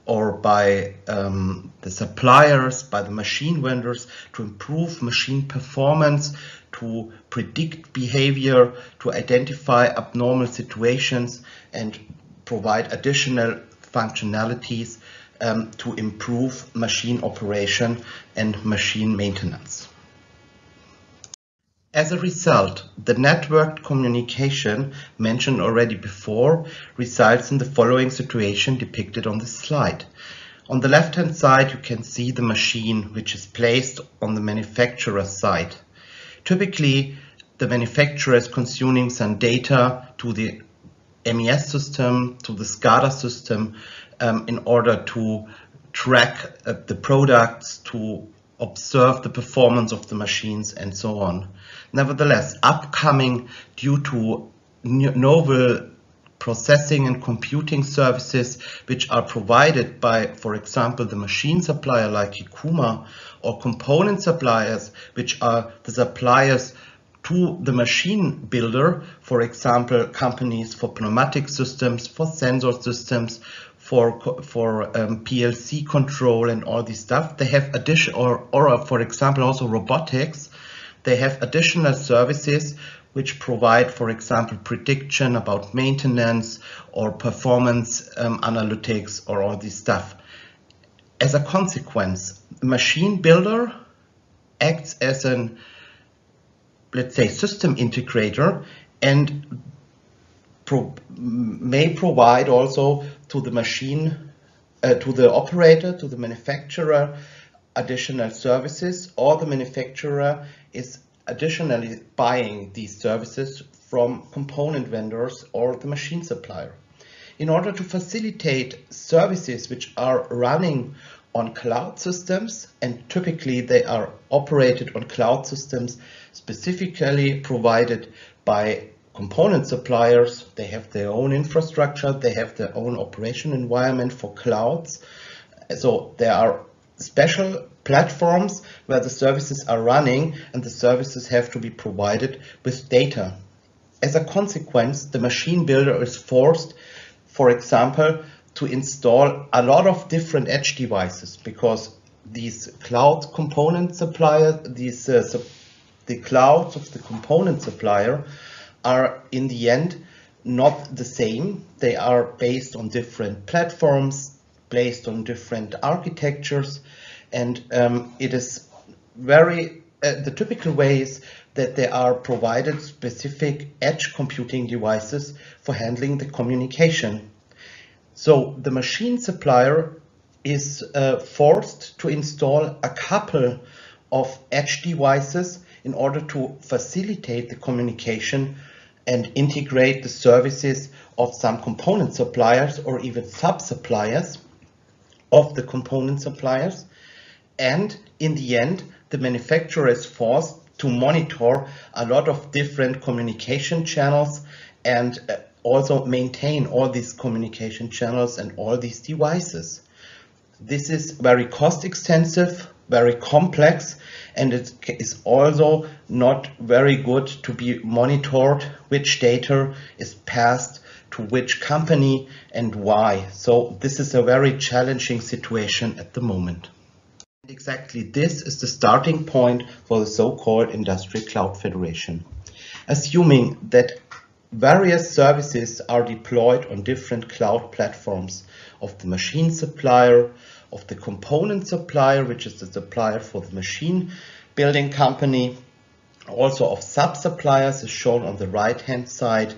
or by the suppliers, by the machine vendors, to improve machine performance, to predict behavior, to identify abnormal situations and provide additional functionalities to improve machine operation and machine maintenance. As a result, the networked communication mentioned already before results in the following situation depicted on this slide. On the left-hand side, you can see the machine which is placed on the manufacturer's side. Typically, the manufacturer is consuming some data to the MES system, to the SCADA system, in order to track the products, to observe the performance of the machines and so on. Nevertheless, upcoming due to novel processing and computing services which are provided by, for example, the machine supplier like Hekuma, or component suppliers which are the suppliers to the machine builder, for example, companies for pneumatic systems, for sensor systems, for PLC control and all this stuff. They have additional, or for example, also robotics. They have additional services which provide, for example, prediction about maintenance or performance analytics or all this stuff. As a consequence, the machine builder acts as an, let's say, system integrator and may provide also to the machine, to the operator, to the manufacturer, additional services, or the manufacturer is additionally buying these services from component vendors or the machine supplier. In order to facilitate services which are running on cloud systems, and typically they are operated on cloud systems specifically provided by component suppliers, they have their own infrastructure, they have their own operation environment for clouds. So there are special platforms where the services are running, and the services have to be provided with data. As a consequence, the machine builder is forced, for example, to install a lot of different edge devices, because these cloud component suppliers, the clouds of the component supplier are in the end not the same. They are based on different platforms, based on different architectures, and it is very the typical ways that they are provided specific edge computing devices for handling the communication. So the machine supplier is forced to install a couple of edge devices in order to facilitate the communication and integrate the services of some component suppliers or even sub-suppliers of the component suppliers. And in the end, the manufacturer is forced to monitor a lot of different communication channels and also maintain all these communication channels and all these devices. This is very cost extensive, very complex, and it is also not very good to be monitored which data is passed to which company and why. So this is a very challenging situation at the moment. And exactly this is the starting point for the so-called Industry Cloud Federation. Assuming that various services are deployed on different cloud platforms of the machine supplier, of the component supplier, which is the supplier for the machine building company, also of sub-suppliers as shown on the right-hand side,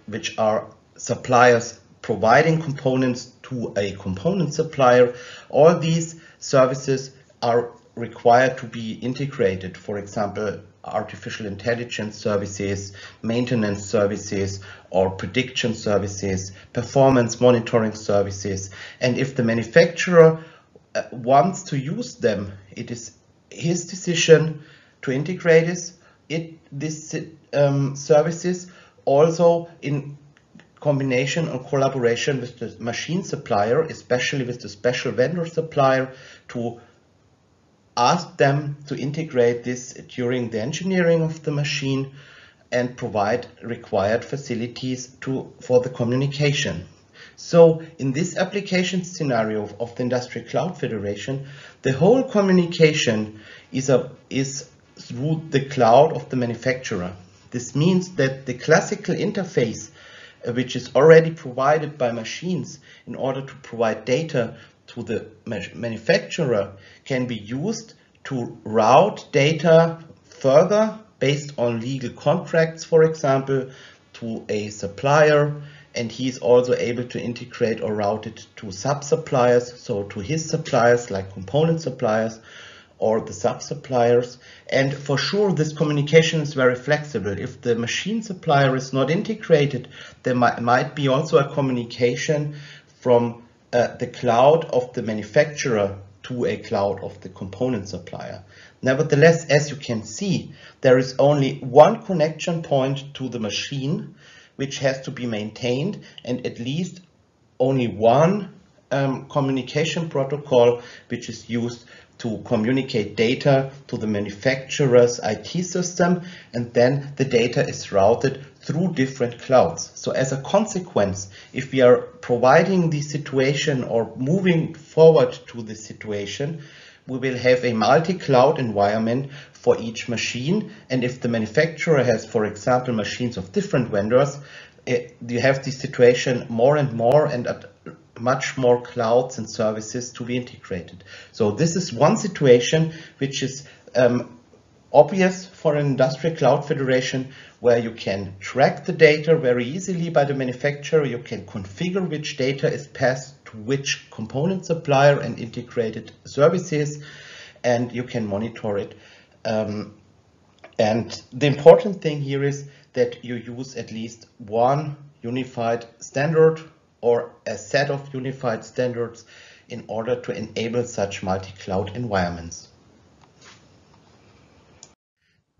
which are suppliers providing components to a component supplier. All these services are required to be integrated. For example, artificial intelligence services, maintenance services, or prediction services, performance monitoring services. And if the manufacturer wants to use them, it is his decision to integrate these services, also in combination or collaboration with the machine supplier, especially with the special vendor supplier, to ask them to integrate this during the engineering of the machine and provide required facilities for the communication. So in this application scenario of the Industry Cloud Federation, the whole communication is through the cloud of the manufacturer. This means that the classical interface, which is already provided by machines in order to provide data to the manufacturer, can be used to route data further based on legal contracts, for example, to a supplier, and he's also able to integrate or route it to sub-suppliers, so to his suppliers like component suppliers or the sub-suppliers. And for sure this communication is very flexible. If the machine supplier is not integrated, there might be also a communication from the cloud of the manufacturer to a cloud of the component supplier. Nevertheless, as you can see, there is only one connection point to the machine which has to be maintained, and at least only one communication protocol which is used to communicate data to the manufacturer's IT system, and then the data is routed through different clouds. So as a consequence, if we are providing the situation or moving forward to the situation, we will have a multi-cloud environment for each machine. And if the manufacturer has, for example, machines of different vendors, you have the situation more and more and at much more clouds and services to be integrated. So this is one situation which is obvious for an Industry Cloud Federation, where you can track the data very easily by the manufacturer. You can configure which data is passed to which component supplier and integrated services, and you can monitor it. And the important thing here is that you use at least one unified standard or a set of unified standards in order to enable such multi-cloud environments.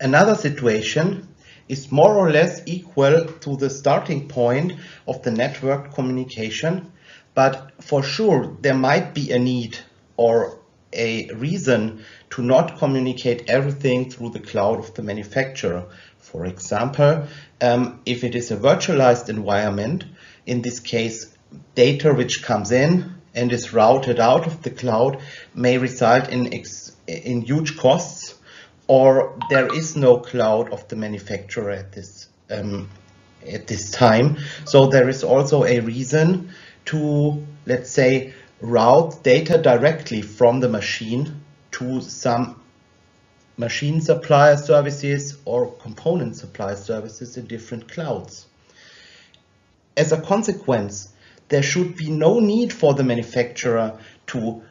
Another situation is more or less equal to the starting point of the network communication, but for sure there might be a need or a reason to not communicate everything through the cloud of the manufacturer. For example, if it is a virtualized environment, in this case, data which comes in and is routed out of the cloud may result in huge costs, or there is no cloud of the manufacturer at this time. So there is also a reason to, let's say, route data directly from the machine to some machine supplier services or component supplier services in different clouds. As a consequence, there should be no need for the manufacturer to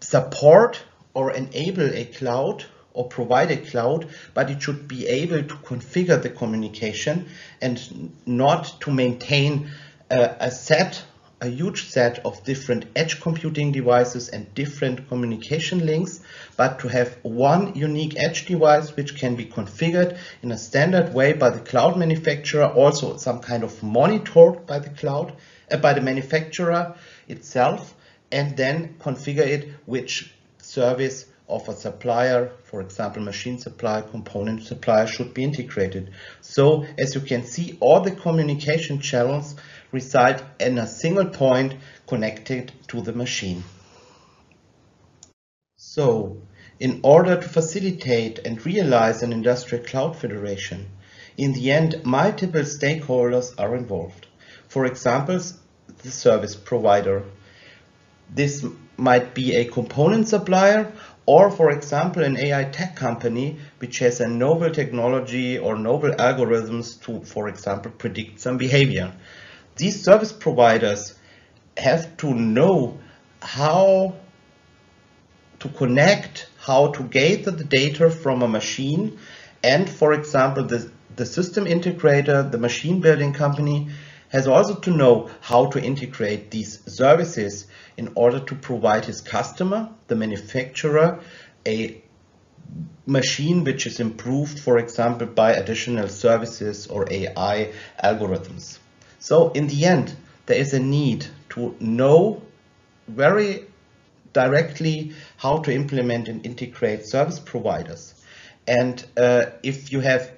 support or enable a cloud or provide a cloud, but it should be able to configure the communication and not to maintain a set a huge set of different edge computing devices and different communication links, but to have one unique edge device which can be configured in a standard way by the cloud manufacturer, also some kind of monitored by the cloud, by the manufacturer itself, and then configure it which service of a supplier, for example, machine supplier, component supplier, should be integrated. So as you can see, all the communication channels reside in a single point connected to the machine. So in order to facilitate and realize an industrial cloud federation, in the end, multiple stakeholders are involved. For example, the service provider. This might be a component supplier, or for example an AI tech company which has a novel technology or novel algorithms to, for example, predict some behavior. These service providers have to know how to connect, how to gather the data from a machine, and for example the system integrator, the machine building company, has also to know how to integrate these services in order to provide his customer, the manufacturer, a machine which is improved, for example, by additional services or AI algorithms. So in the end, there is a need to know very directly how to implement and integrate service providers. And if you have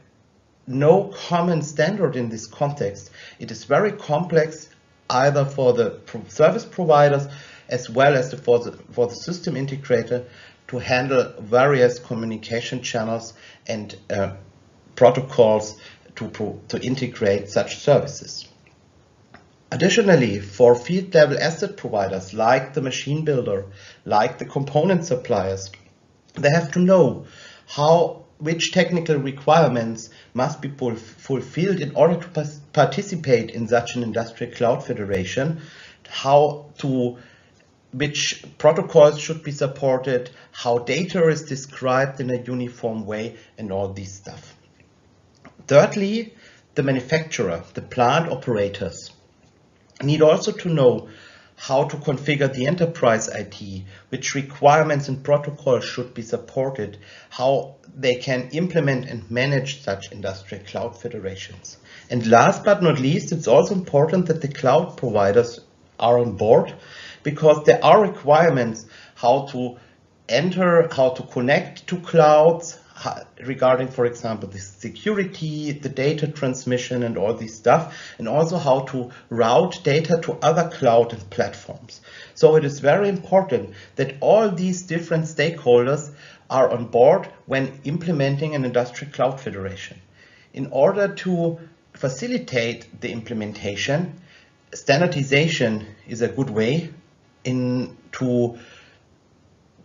no common standard in this context, it is very complex either for the service providers as well as for the system integrator to handle various communication channels and protocols to integrate such services. Additionally, for field level asset providers like the machine builder, like the component suppliers, they have to know which technical requirements must be fulfilled in order to participate in such an industrial cloud federation, which protocols should be supported, how data is described in a uniform way, and all this stuff. Thirdly, the manufacturer, the plant operators, need also to know how to configure the enterprise IT, which requirements and protocols should be supported, how they can implement and manage such industrial cloud federations. And last but not least, it's also important that the cloud providers are on board, because there are requirements how to enter, how to connect to clouds, regarding, for example, the security, the data transmission and all this stuff, and also how to route data to other cloud and platforms. So it is very important that all these different stakeholders are on board when implementing an industrial cloud federation. In order to facilitate the implementation, standardization is a good way to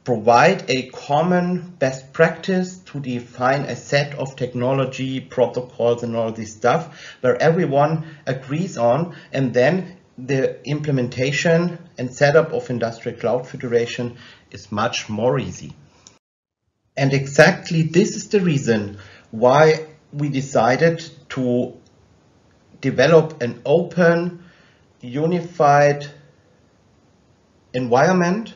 provide a common best practice, to define a set of technology, protocols and all this stuff where everyone agrees on, and then the implementation and setup of industrial cloud federation is much more easy. And exactly this is the reason why we decided to develop an open, unified environment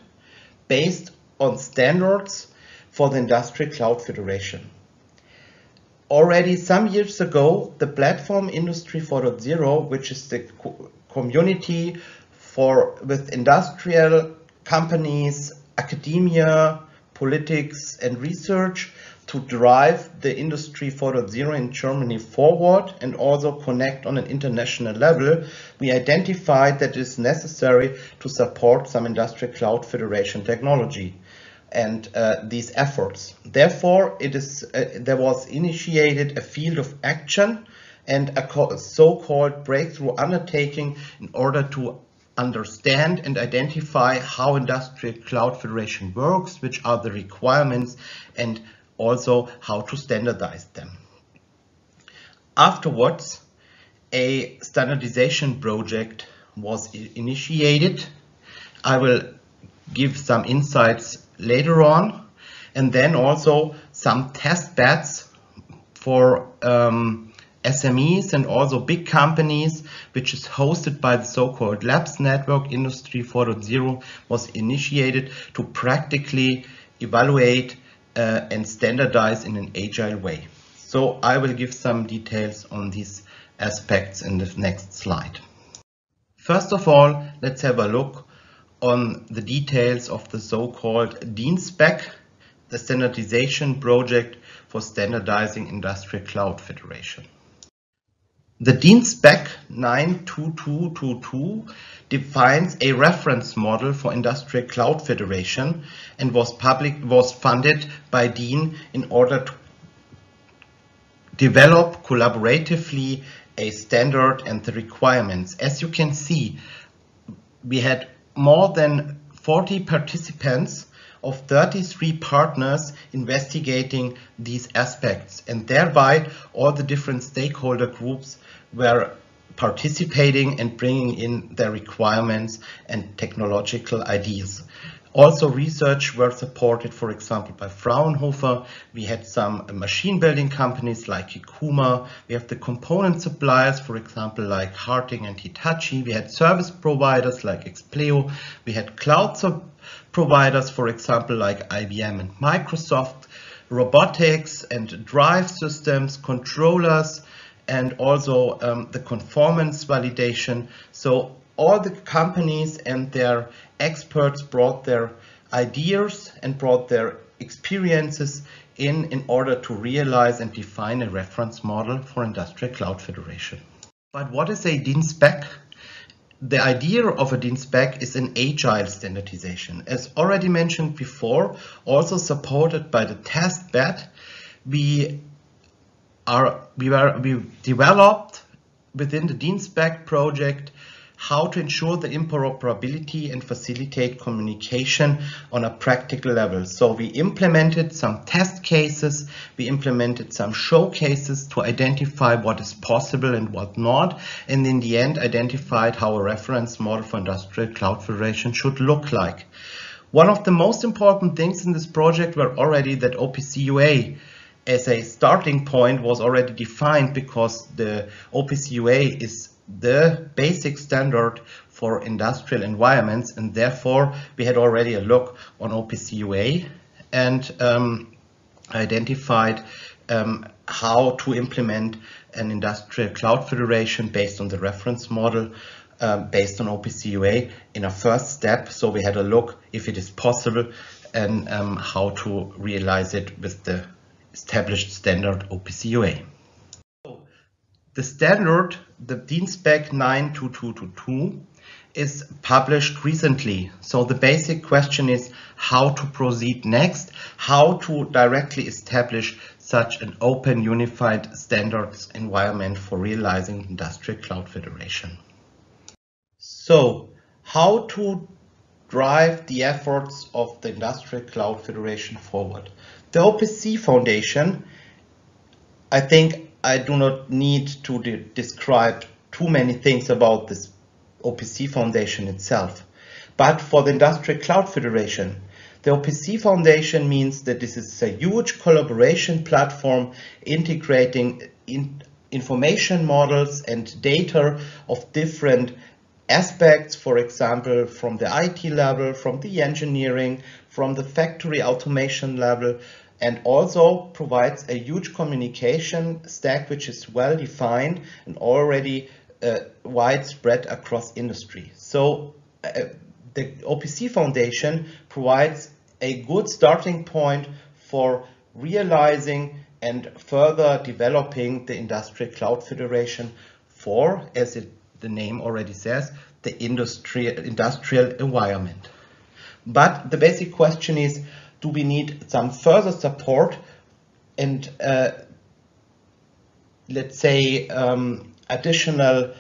based on standards for the Industrial Cloud Federation. Already some years ago, the Platform Industry 4.0, which is the community with industrial companies, academia, politics and research to drive the Industry 4.0 in Germany forward and also connect on an international level, we identified that it is necessary to support some Industrial Cloud Federation technology and these efforts. Therefore, there was initiated a field of action and a so-called breakthrough undertaking in order to understand and identify how Industrial Cloud Federation works, which are the requirements, and also how to standardize them. Afterwards, a standardization project was initiated. I will give some insights later on, and then also some test beds for SMEs and also big companies, which is hosted by the so-called Labs Network Industry 4.0, was initiated to practically evaluate and standardize in an agile way. So I will give some details on these aspects in the next slide. First of all, let's have a look on the details of the so-called DIN spec, the standardization project for standardizing Industrial Cloud Federation. The DIN spec 92222 defines a reference model for Industrial Cloud Federation and was funded by DIN in order to develop collaboratively a standard and the requirements. As you can see, we had more than 40 participants of 33 partners investigating these aspects, and thereby all the different stakeholder groups were participating and bringing in their requirements and technological ideas. Also, research were supported, for example, by Fraunhofer. We had some machine building companies like Hekuma. We have the component suppliers, for example, like Harting and Hitachi. We had service providers like Expleo. We had cloud providers, for example, like IBM and Microsoft, robotics and drive systems, controllers, and also the conformance validation. So all the companies and their experts brought their ideas and brought their experiences in order to realize and define a reference model for Industrial Cloud Federation. But what is a DIN spec? The idea of a DIN spec is an agile standardization. As already mentioned before, also supported by the test bed, we developed within the DIN spec project how to ensure the interoperability and facilitate communication on a practical level. So we implemented some test cases, we implemented some showcases to identify what is possible and what not, and in the end identified how a reference model for Industrial Cloud Federation should look like. One of the most important things in this project were already that OPC UA as a starting point was already defined, because the OPC UA is the basic standard for industrial environments, and therefore we had already a look on OPC UA and identified how to implement an Industrial Cloud Federation based on the reference model based on OPC UA in a first step. So we had a look if it is possible and how to realize it with the established standard OPC UA. The standard, the DIN spec 92222, is published recently. So the basic question is how to proceed next, how to directly establish such an open unified standards environment for realizing Industrial Cloud Federation. So how to drive the efforts of the Industrial Cloud Federation forward? The OPC Foundation, I think I do not need to describe too many things about this OPC Foundation itself. But for the Industrial Cloud Federation, the OPC Foundation means that this is a huge collaboration platform integrating information models and data of different aspects, for example, from the IT level, from the engineering, from the factory automation level, and also provides a huge communication stack which is well defined and already widespread across industry. So the OPC Foundation provides a good starting point for realizing and further developing the Industrial Cloud Federation for, as the name already says, the industrial environment. But the basic question is, do we need some further support and let's say additional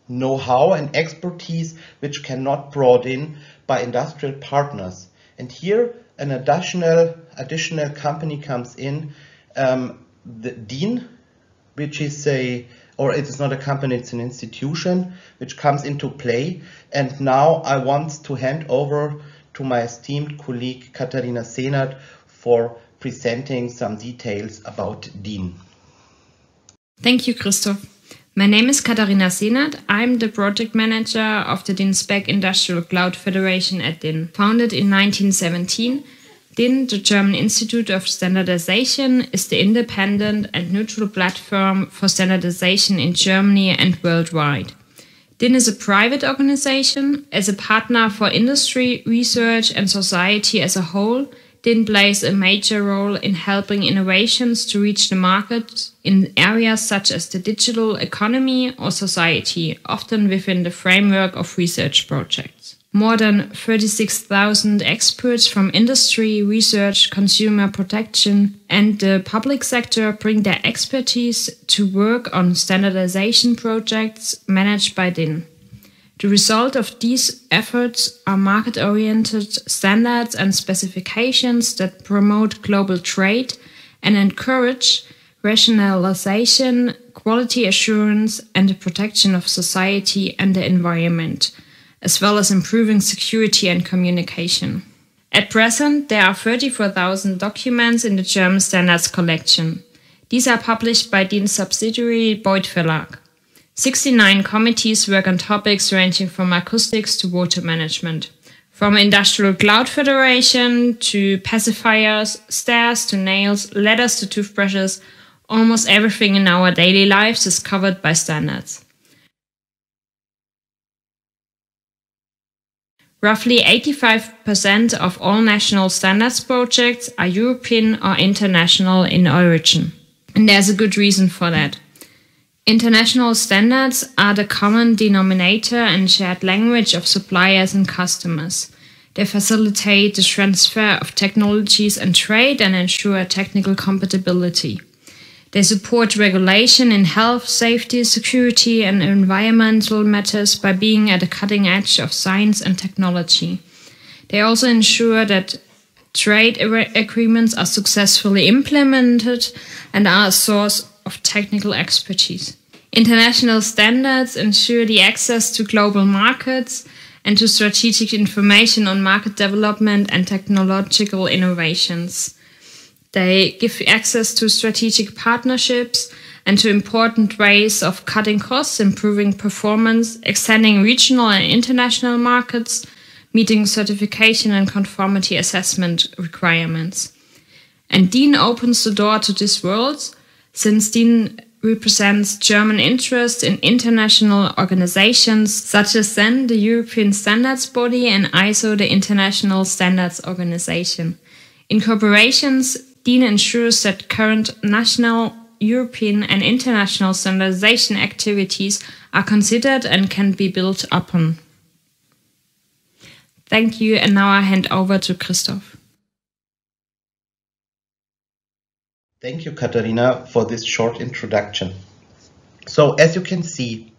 know-how and expertise which cannot brought in by industrial partners? And here an additional company comes in, the DIN, which is it is not a company, it's an institution which comes into play. And now I want to hand over to my esteemed colleague Katharina Senert for presenting some details about DIN. Thank you, Christoph. My name is Katharina Senert. I'm the project manager of the DIN-SPEC Industrial Cloud Federation at DIN. Founded in 1917, DIN, the German Institute of Standardization, is the independent and neutral platform for standardization in Germany and worldwide. DIN is a private organization. As a partner for industry, research and society as a whole, DIN plays a major role in helping innovations to reach the market in areas such as the digital economy or society, often within the framework of research projects. More than 36,000 experts from industry, research, consumer protection, and the public sector bring their expertise to work on standardization projects managed by DIN. The result of these efforts are market-oriented standards and specifications that promote global trade and encourage rationalization, quality assurance, and the protection of society and the environment, as well as improving security and communication. At present, there are 34,000 documents in the German standards collection. These are published by DIN's subsidiary Beuth Verlag. 69 committees work on topics ranging from acoustics to water management. From Industrial Cloud Federation to pacifiers, stairs to nails, ladders to toothbrushes, almost everything in our daily lives is covered by standards. Roughly 85% of all national standards projects are European or international in origin. And there's a good reason for that. International standards are the common denominator and shared language of suppliers and customers. They facilitate the transfer of technologies and trade and ensure technical compatibility. They support regulation in health, safety, security, and environmental matters by being at the cutting edge of science and technology. They also ensure that trade agreements are successfully implemented and are a source of technical expertise. International standards ensure the access to global markets and to strategic information on market development and technological innovations. They give access to strategic partnerships and to important ways of cutting costs, improving performance, extending regional and international markets, meeting certification and conformity assessment requirements. And DIN opens the door to this world, since DIN represents German interest in international organizations such as the European Standards Body and ISO, the International Standards Organization. In corporations, DIN ensures that current national, European and international standardization activities are considered and can be built upon. Thank you, and now I hand over to Christoph. Thank you, Katharina, for this short introduction. So, as you can see,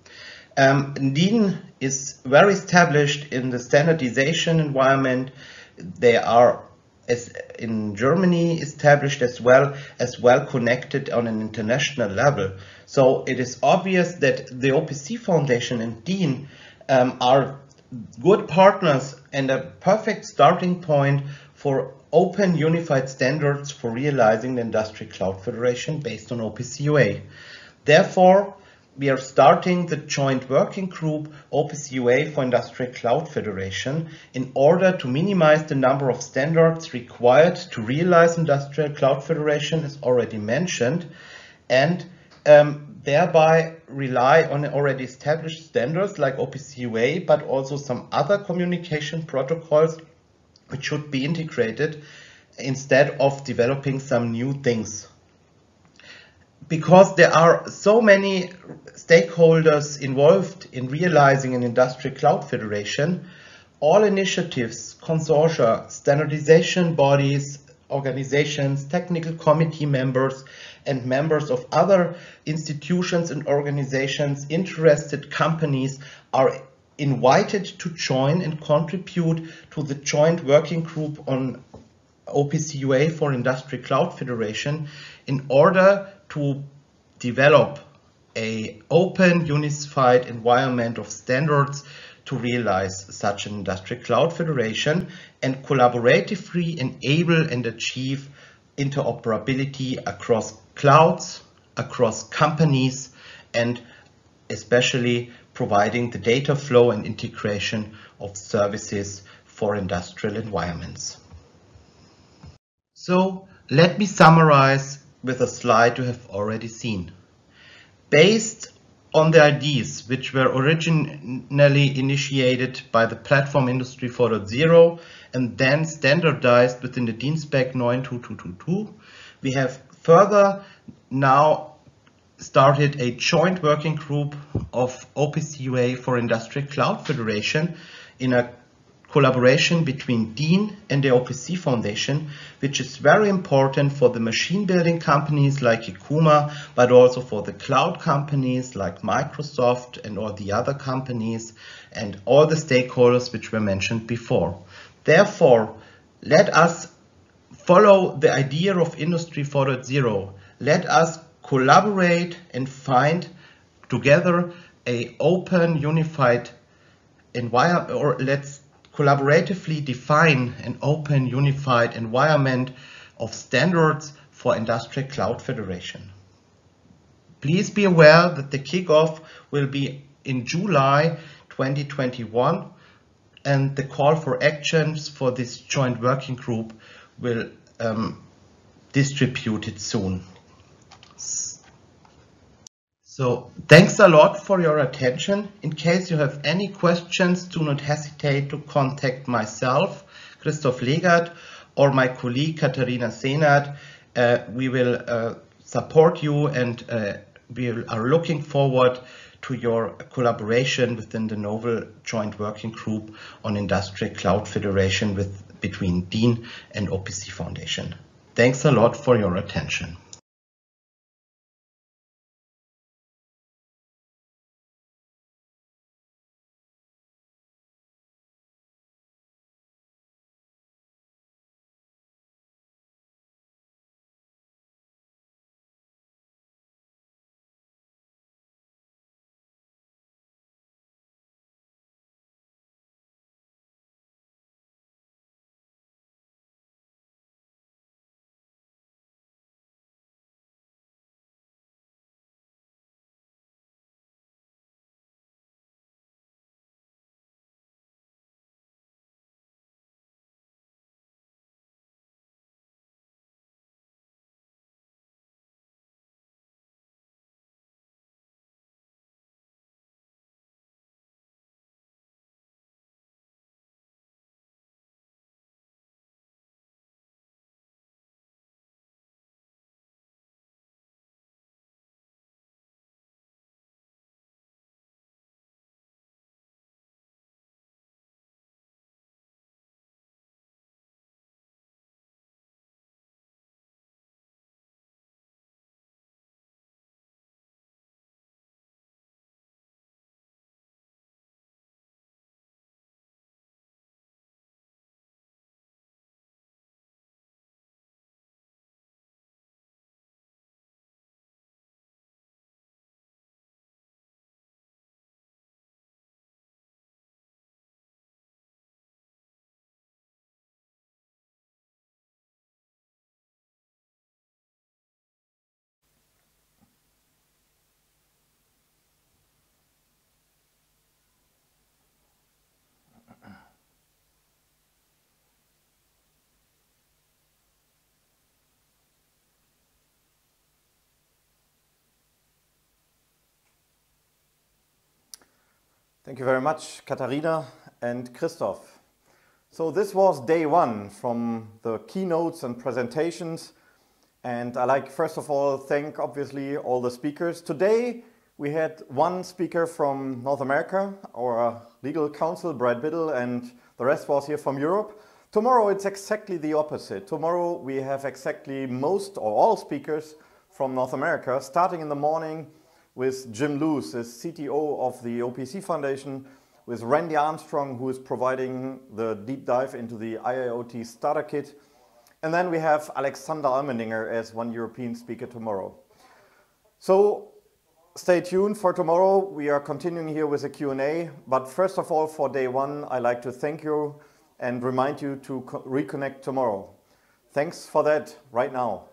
DIN is very established in the standardization environment. They are, as in Germany, established as well connected on an international level. So it is obvious that the OPC Foundation and DIN are good partners and a perfect starting point for open unified standards for realizing the Industrial Cloud Federation based on OPC UA. Therefore, we are starting the joint working group OPC UA for Industrial Cloud Federation in order to minimize the number of standards required to realize Industrial Cloud Federation, as already mentioned, and thereby rely on already established standards like OPC UA, but also some other communication protocols which should be integrated instead of developing some new things. Because there are so many stakeholders involved in realizing an Industrial Cloud Federation, all initiatives, consortia, standardization bodies, organizations, technical committee members, and members of other institutions and organizations, interested companies are invited to join and contribute to the joint working group on OPC UA for Industrial Cloud Federation in order to develop an open, unified environment of standards to realize such an Industrial Cloud Federation and collaboratively enable and achieve interoperability across clouds, across companies and especially providing the data flow and integration of services for industrial environments. So let me summarize with a slide you have already seen. Based on the ideas which were originally initiated by the Platform Industry 4.0 and then standardized within the DIN Spec 92222, we have further now started a joint working group of OPC UA for Industrial Cloud Federation in a collaboration between DIN and the OPC Foundation, which is very important for the machine building companies like Hekuma, but also for the cloud companies like Microsoft and all the other companies and all the stakeholders which were mentioned before. Therefore, let us follow the idea of Industry 4.0. Let us collaborate and find together an open, unified environment, or let's collaboratively define an open, unified environment of standards for Industrial Cloud Federation. Please be aware that the kickoff will be in July 2021 and the call for actions for this joint working group will distribute it soon. So thanks a lot for your attention. In case you have any questions, do not hesitate to contact myself, Christoph Legat, or my colleague Katharina Senat. We will support you and we are looking forward to your collaboration within the novel joint working group on Industrial Cloud Federation between DIN and OPC Foundation. Thanks a lot for your attention. Thank you very much, Katharina and Christoph. So this was day one from the keynotes and presentations. And I like, first of all, thank obviously all the speakers. Today we had one speaker from North America, our legal counsel, Biddle, and the rest was here from Europe. Tomorrow it's exactly the opposite. Tomorrow we have exactly most or all speakers from North America, starting in the morning with Jim Lutz, the CTO of the OPC Foundation, with Randy Armstrong, who is providing the deep dive into the IIoT starter kit. And then we have Alexander Almendinger as one European speaker tomorrow. So stay tuned for tomorrow. We are continuing here with a Q&A. But first of all, for day one, I'd like to thank you and remind you to reconnect tomorrow. Thanks for that right now.